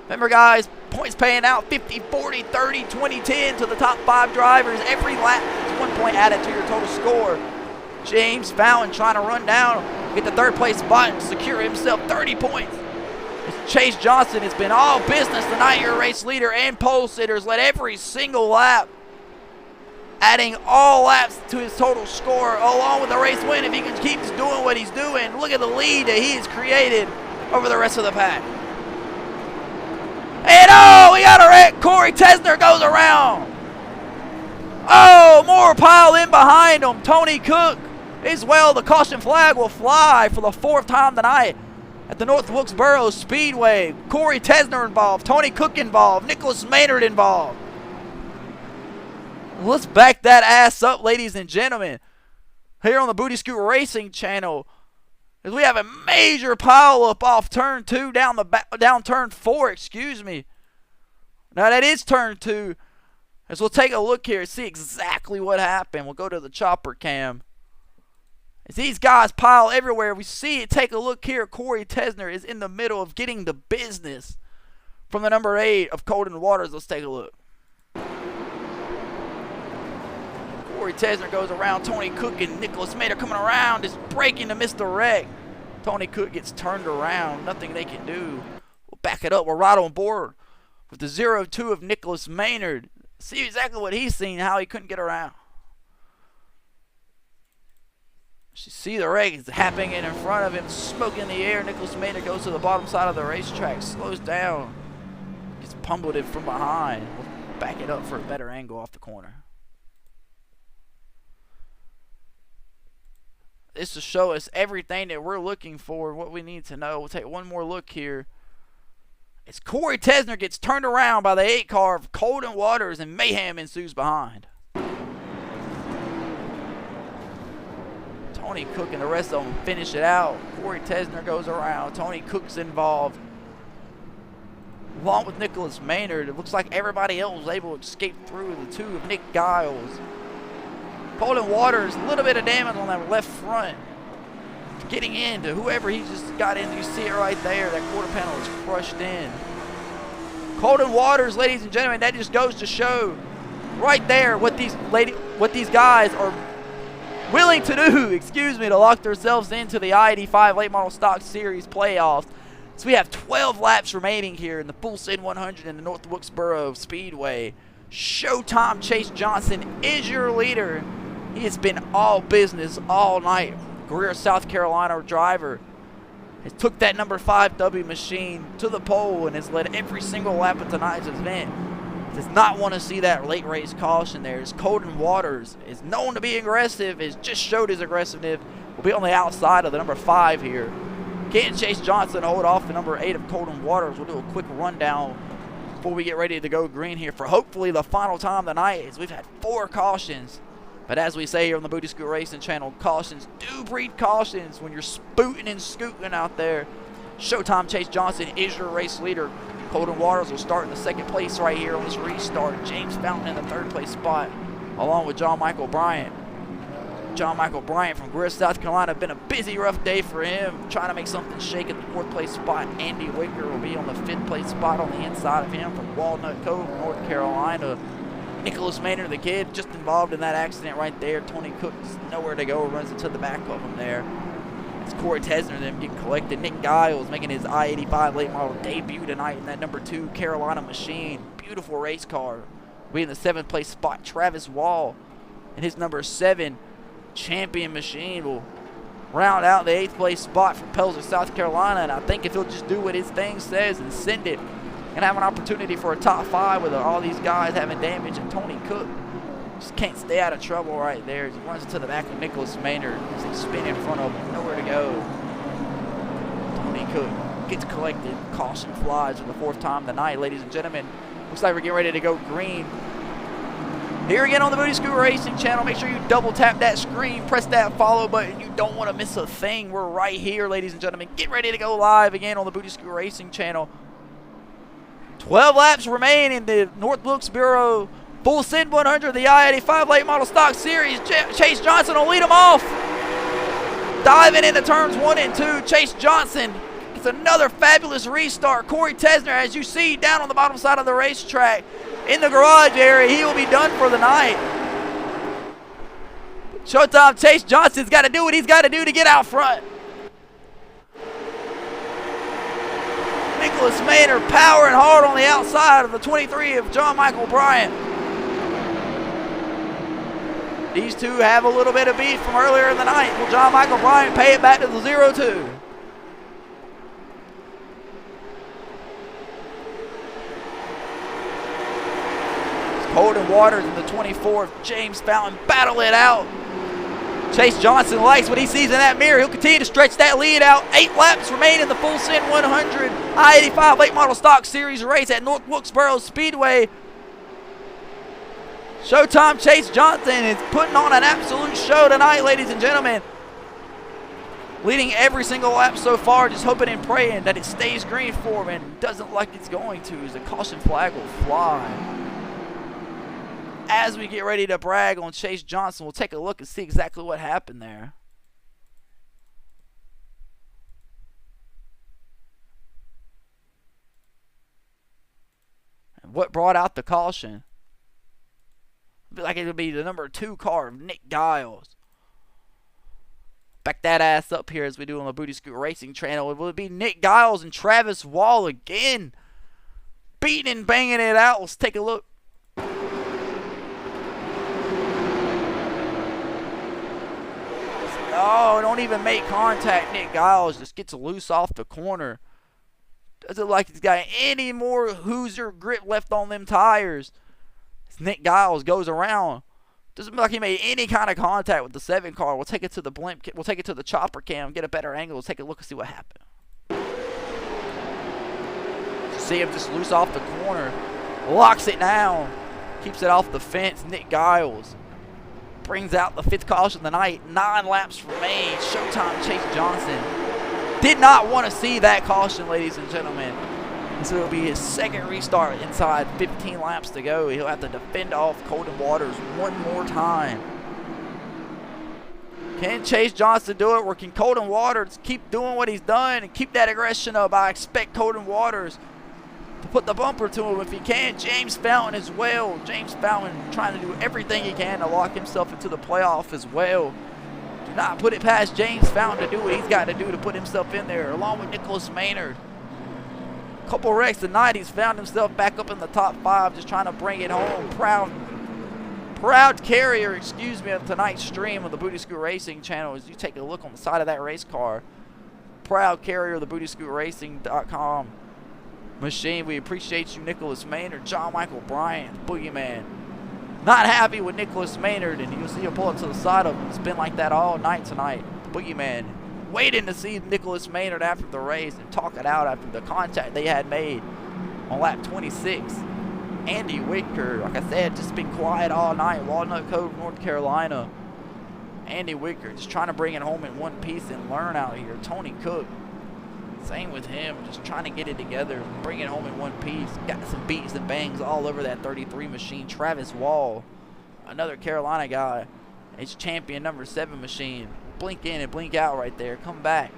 [SPEAKER 1] Remember, guys, points paying out 50, 40, 30, 20, 10 to the top 5 drivers. Every lap is 1 point added to your total score. James Fountain trying to run down, get the 3rd place spot and secure himself 30 points. Chase Johnson has been all business tonight, your race leader and pole sitters. Led every single lap, adding all laps to his total score along with the race win if he can keep doing what he's doing. Look at the lead that he has created over the rest of the pack. And oh, we got a wreck. Corey Tesner goes around. Oh, more pile in behind him. Tony Cook as well. The caution flag will fly for the 4th time tonight at the North Wilkesboro Speedway. Corey Tesner involved. Tony Cook involved. Nicholas Maynard involved. Let's back that ass up, ladies and gentlemen, here on the Booty Scoot Racing channel, as we have a major pile up off turn 2 down turn 4, excuse me. Now that is turn 2. As we'll take a look here and see exactly what happened. We'll go to the chopper cam. As these guys pile everywhere, we see it. Take a look here. Corey Tesner is in the middle of getting the business from the number 8 of Colton Waters. Let's take a look. Corey Tesner goes around. Tony Cook and Nicholas Maynard coming around, just breaking to miss the wreck. Tony Cook gets turned around. Nothing they can do. We'll back it up. We're right on board with the 0-2 of Nicholas Maynard. See exactly what he's seen, how he couldn't get around. You see the wreck is happening in front of him. Smoke in the air. Nicholas Maynard goes to the bottom side of the racetrack. Slows down. Gets pummeled in from behind. We'll back it up for a better angle off the corner. This will show us everything that we're looking for, what we need to know. We'll take one more look here. As Corey Tesner gets turned around by the 8 car of Colton Waters and mayhem ensues behind. Tony Cook and the rest of them finish it out. Corey Tesner goes around. Tony Cook's involved, along with Nicholas Maynard. It looks like everybody else was able to escape through. The 2 of Nick Giles. Colton Waters, a little bit of damage on that left front. Getting into whoever he just got into. You see it right there. That quarter panel is crushed in. Colton Waters, ladies and gentlemen, that just goes to show right there what these guys are willing to do, excuse me, to lock themselves into the I-85 Late Model Stock Series playoffs. So we have 12 laps remaining here in the Fullsend 100 in the North Wilkesboro Speedway. Showtime Chase Johnson is your leader. He has been all business all night. Career South Carolina driver has took that number 5 W machine to the pole and has led every single lap of tonight's event. Does not want to see that late race caution there. As Colton Waters is known to be aggressive, has just showed his aggressiveness. Will be on the outside of the number 5 here. Can Chase Johnson hold off the number 8 of Colton Waters? We'll do a quick rundown before we get ready to go green here for hopefully the final time tonight, as we've had 4 cautions. But as we say here on the Booty Scoot Racing channel, cautions do breed cautions when you're spooting and scooting out there. Showtime Chase Johnson is your race leader. Colton Waters will start in the 2nd place right here on this restart. James Fountain in the 3rd place spot, along with John Michael Bryant. John Michael Bryant from Greer, South Carolina. Been a busy, rough day for him, trying to make something shake at the 4th place spot. Andy Wicker will be on the 5th place spot on the inside of him from Walnut Cove, North Carolina. Nicholas Maynard, the kid, just involved in that accident right there. Tony Cook's nowhere to go, runs into the back of him there. It's Corey Tesner, them getting collected. Nick Giles making his I-85 late model debut tonight in that number 2 Carolina machine. Beautiful race car. We in the 7th place spot. Travis Wall and his number 7 champion machine will round out the 8th place spot for Pelzer, South Carolina. And I think if he'll just do what his thing says and send it, and have an opportunity for a top 5 with all these guys having damage, and Tony Cook just can't stay out of trouble right there. He runs into the back of Nicholas Maynard as they spin in front of him, nowhere to go. Tony Cook gets collected. Caution flies for the 4th time tonight, ladies and gentlemen. Looks like we're getting ready to go green Here again on the Booty Scoot Racing channel. Make sure you double tap that screen, press that follow button. You don't want to miss a thing. We're right here, ladies and gentlemen. Get ready to go live again on the Booty Scoot Racing channel. 12 laps remain in the North Wilkesboro Fullsend 100, the I-85 Late Model Stock Series. Chase Johnson will lead them off. Diving into turns 1 and 2. Chase Johnson gets another fabulous restart. Corey Tesner, as you see down on the bottom side of the racetrack, in the garage area, he will be done for the night. Showtime Chase Johnson's got to do what he's got to do to get out front. Nicholas Maynard powering hard on the outside of the 23 of John Michael Bryant. These two have a little bit of beef from earlier in the night. Will John Michael Bryant pay it back to the 0-2? Holden Waters in the 24th. James Fountain battle it out. Chase Johnson likes what he sees in that mirror. He'll continue to stretch that lead out. 8 laps remain in the Fullsend 100 I-85 Late Model Stock Series race at North Wilkesboro Speedway. Showtime Chase Johnson is putting on an absolute show tonight, ladies and gentlemen. Leading every single lap so far, just hoping and praying that it stays green for him, and doesn't look like it's going to, as the caution flag will fly. As we get ready to brag on Chase Johnson, we'll take a look and see exactly what happened there. And what brought out the caution? Like it would be the number 2 car of Nick Giles. Back that ass up here as we do on the Booty Scoot Racing channel. It would be Nick Giles and Travis Wall again, beating and banging it out. Let's take a look. Oh, don't even make contact. Nick Giles just gets loose off the corner. Doesn't look like he's got any more Hoosier grip left on them tires. Nick Giles goes around. Doesn't look like he made any kind of contact with the 7 car. We'll take it to the blimp. We'll take it to the chopper cam, get a better angle. We'll take a look and see what happened. See him just loose off the corner. Locks it down. Keeps it off the fence. Nick Giles brings out the 5th caution of the night. 9 laps remain. Showtime Chase Johnson did not want to see that caution, ladies and gentlemen. So it'll be his 2nd restart inside 15 laps to go. He'll have to defend off Holden Waters one more time. Can Chase Johnson do it, or can Holden Waters keep doing what he's done and keep that aggression up? I expect Holden Waters to put the bumper to him if he can. James Fountain as well. James Fountain trying to do everything he can to lock himself into the playoff as well. Do not put it past James Fountain to do what he's got to do to put himself in there, along with Nicholas Maynard. Couple wrecks tonight. He's found himself back up in the top 5, just trying to bring it home. Proud carrier, excuse me, of tonight's stream of the Booty Scoot Racing channel. As you take a look on the side of that race car, proud carrier of the BootyScootRacing.com machine. We appreciate you, Nicholas Maynard. John Michael Bryant, Boogeyman. Not happy with Nicholas Maynard, and you'll see him pull up to the side of him. It's been like that all night tonight. Boogeyman waiting to see Nicholas Maynard after the race and talk it out after the contact they had made on lap 26. Andy Wicker, like I said, just been quiet all night. Walnut Cove, North Carolina. Andy Wicker just trying to bring it home in one piece and learn out here. Tony Cook, same with him, just trying to get it together, bring it home in one piece. Got some beats and bangs all over that 33 machine. Travis Wall, another Carolina guy. It's champion number 7 machine. Blink in and blink out right there. Come back.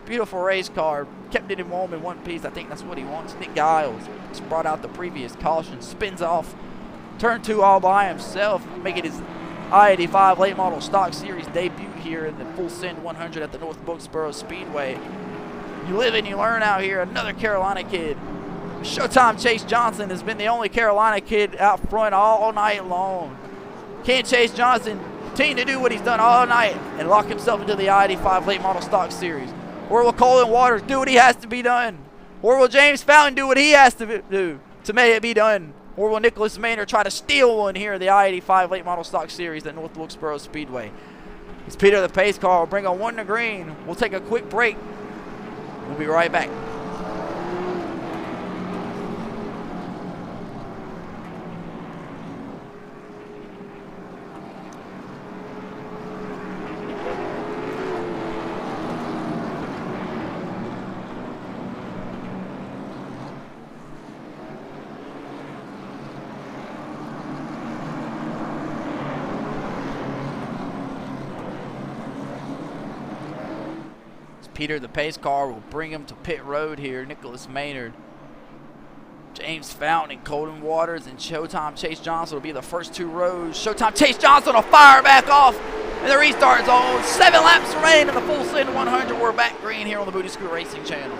[SPEAKER 1] Beautiful race car. Kept it in home in one piece. I think that's what he wants. Nick Giles just brought out the previous caution. Spins off turn 2 all by himself, making his I-85 Late Model Stock Series debut here in the Fullsend 100 at the North Wilkesboro Speedway. You live and you learn out here. Another Carolina kid. Showtime Chase Johnson has been the only Carolina kid out front all night long. Can Chase Johnson continue to do what he's done all night and lock himself into the I-85 Late Model Stock Series? Or will Holden Waters do what he has to be done? Or will James Fountain do what he has to do to make it be done? Or will Nicholas Maynard try to steal one here in the I-85 Late Model Stock Series at North Wilkesboro Speedway? It's Peter the pace car. We'll bring on 1 to green. We'll take a quick break. We'll be right back. Peter, the pace car, will bring him to pit road here. Nicholas Maynard, James Fountain, and Colton Waters, and Showtime Chase Johnson will be the first two rows. Showtime Chase Johnson will fire back off in the restart zone. 7 laps remain in the Fullsend 100. We're back green here on the Booty Scoot Racing channel.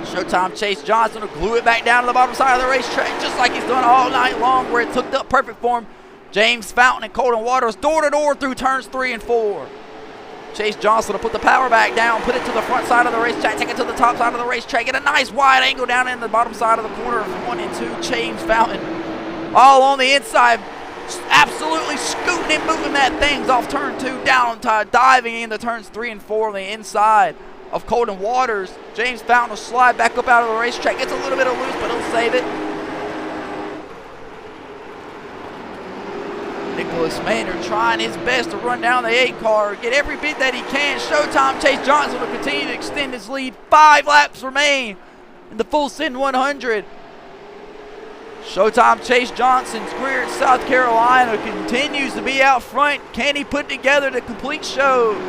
[SPEAKER 1] Showtime Chase Johnson will glue it back down to the bottom side of the racetrack, just like he's done all night long, where it's hooked up perfect for him. James Fountain and Colton Waters door to door through turns 3 and 4. Chase Johnson will put the power back down, put it to the front side of the racetrack, take it to the top side of the racetrack, get a nice wide angle down in the bottom side of the corner from 1 and 2. James Fountain all on the inside, absolutely scooting and moving that things off turn 2 down, diving into turns 3 and 4 on the inside of Colton Waters. James Fountain will slide back up out of the racetrack, gets a little bit of loose, but he'll save it. Nicholas Maynard trying his best to run down the 8 car, get every bit that he can. Showtime Chase Johnson will continue to extend his lead. 5 laps remain in the Fullsend 100. Showtime Chase Johnson's Greer in South Carolina continues to be out front. Can he put together the complete show?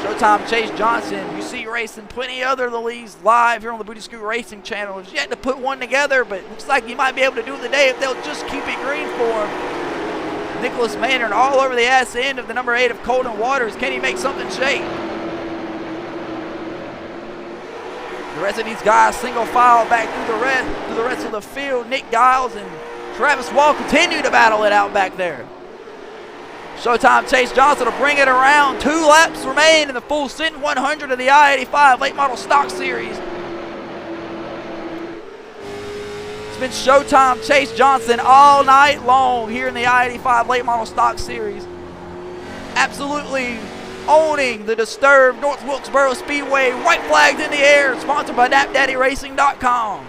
[SPEAKER 1] Showtime Chase Johnson, you see racing plenty other of the leagues live here on the Booty Scoot Racing channel. He's yet to put one together, but looks like he might be able to do it today if they'll just keep it green for him. Nicholas Maynard all over the ass end of the number 8 of Colton Waters. Can he make something shake? The rest of these guys single file back through the rest of the field. Nick Giles and Travis Wall continue to battle it out back there. Showtime Chase Johnson will bring it around. 2 laps remain in the Fullsend 100 of the I-85 Late Model Stock Series. It's been Showtime Chase Johnson all night long here in the I-85 Late Model Stock Series. Absolutely owning the disturbed North Wilkesboro Speedway. White flags in the air, sponsored by NapDaddyRacing.com.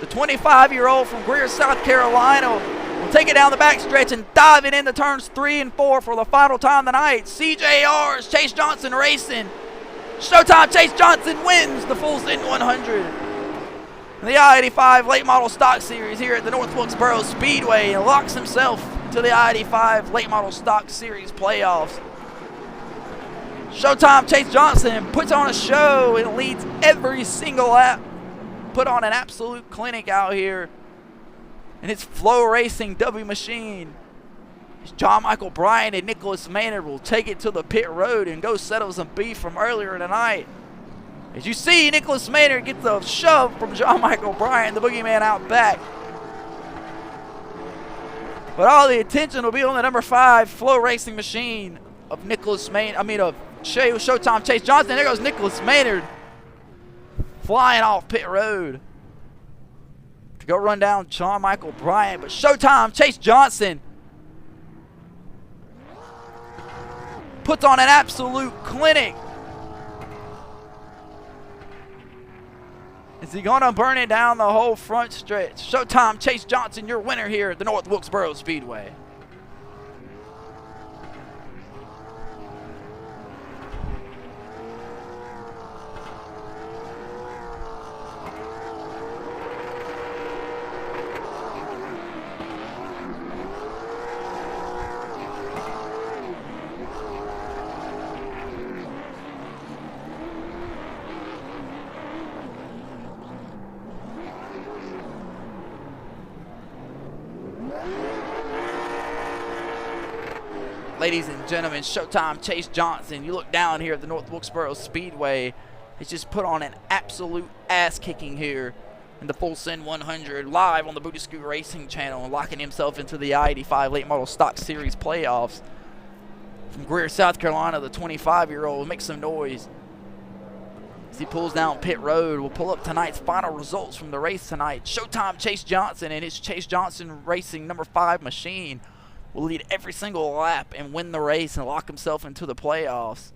[SPEAKER 1] The 25-year-old from Greer, South Carolina will take it down the backstretch and dive it into turns 3 and 4 for the final time tonight. CJR's Chase Johnson Racing. Showtime Chase Johnson wins the Fullsend 100. The I-85 Late Model Stock Series here at the North Wilkesboro Speedway, and locks himself to the I-85 Late Model Stock Series playoffs. Showtime Chase Johnson puts on a show and leads every single lap. Put on an absolute clinic out here in his Flow Racing W machine. John Michael Bryant and Nicholas Maynard will take it to the pit road and go settle some beef from earlier tonight. As you see, Nicholas Maynard gets a shove from John Michael Bryant, the boogeyman, out back. But all the attention will be on the number 5 Flow Racing machine of Showtime Chase Johnson. There goes Nicholas Maynard, flying off pit road to go run down John Michael Bryant. But Showtime Chase Johnson puts on an absolute clinic. Is he gonna burn it down the whole front stretch? Showtime Chase Johnson, your winner here at the North Wilkesboro Speedway. Ladies and gentlemen, Showtime Chase Johnson, you look down here at the North Wilkesboro Speedway, has just put on an absolute ass-kicking here in the Fullsend 100, live on the Booty Scoot Racing channel, locking himself into the I-85 Late Model Stock Series playoffs. From Greer, South Carolina, the 25-year-old makes some noise as he pulls down pit road. We'll pull up tonight's final results from the race tonight. Showtime Chase Johnson and his Chase Johnson Racing number 5 machine will lead every single lap and win the race and lock himself into the playoffs.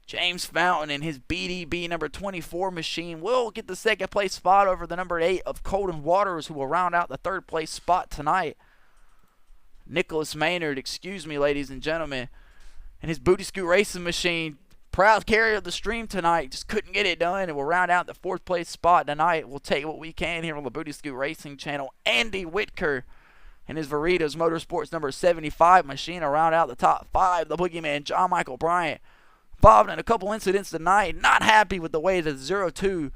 [SPEAKER 1] James Fountain and his BDB number 24 machine will get the second place spot over the number 8 of Colton Waters, who will round out the third place spot tonight. Nicholas Maynard, ladies and gentlemen, and his Booty Scoot Racing machine Proud carrier of the stream tonight, just couldn't get it done, and we'll round out the 4th place spot tonight. We'll take what we can here on the Booty Scoot Racing channel. Andy Whitaker and his Veritas Motorsports number 75 machine will round out the top 5. The boogeyman, John Michael Bryant, involved in a couple incidents tonight. Not happy with the way the 02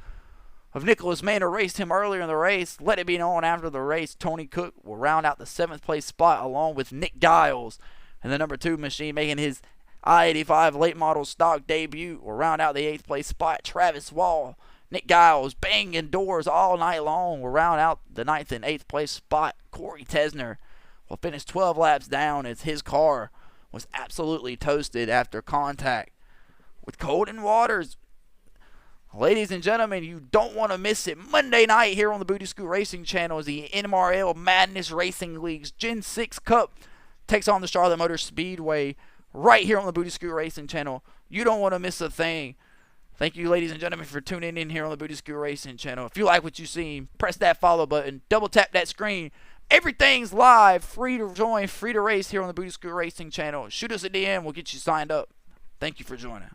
[SPEAKER 1] of Nicholas Manor raced him earlier in the race. Let it be known after the race, Tony Cook will round out the 7th place spot along with Nick Giles. And the number 2 machine making his I-85 late model stock debut will round out the 8th place spot. Travis Wall, Nick Giles banging doors all night long will round out the 9th and 8th place spot. Corey Tesner will finish 12 laps down as his car was absolutely toasted after contact with Colton Waters. Ladies and gentlemen, you don't want to miss it. Monday night here on the Booty Scoot Racing channel is the NMRL Madness Racing League's Gen 6 Cup takes on the Charlotte Motor Speedway right here on the Booty Scoot Racing channel. You don't want to miss a thing. Thank you, ladies and gentlemen, for tuning in here on the Booty Scoot Racing channel. If you like what you see, press that follow button, double tap that screen. Everything's live, free to join, free to race here on the Booty Scoot Racing channel. Shoot us a DM, we'll get you signed up. Thank you for joining.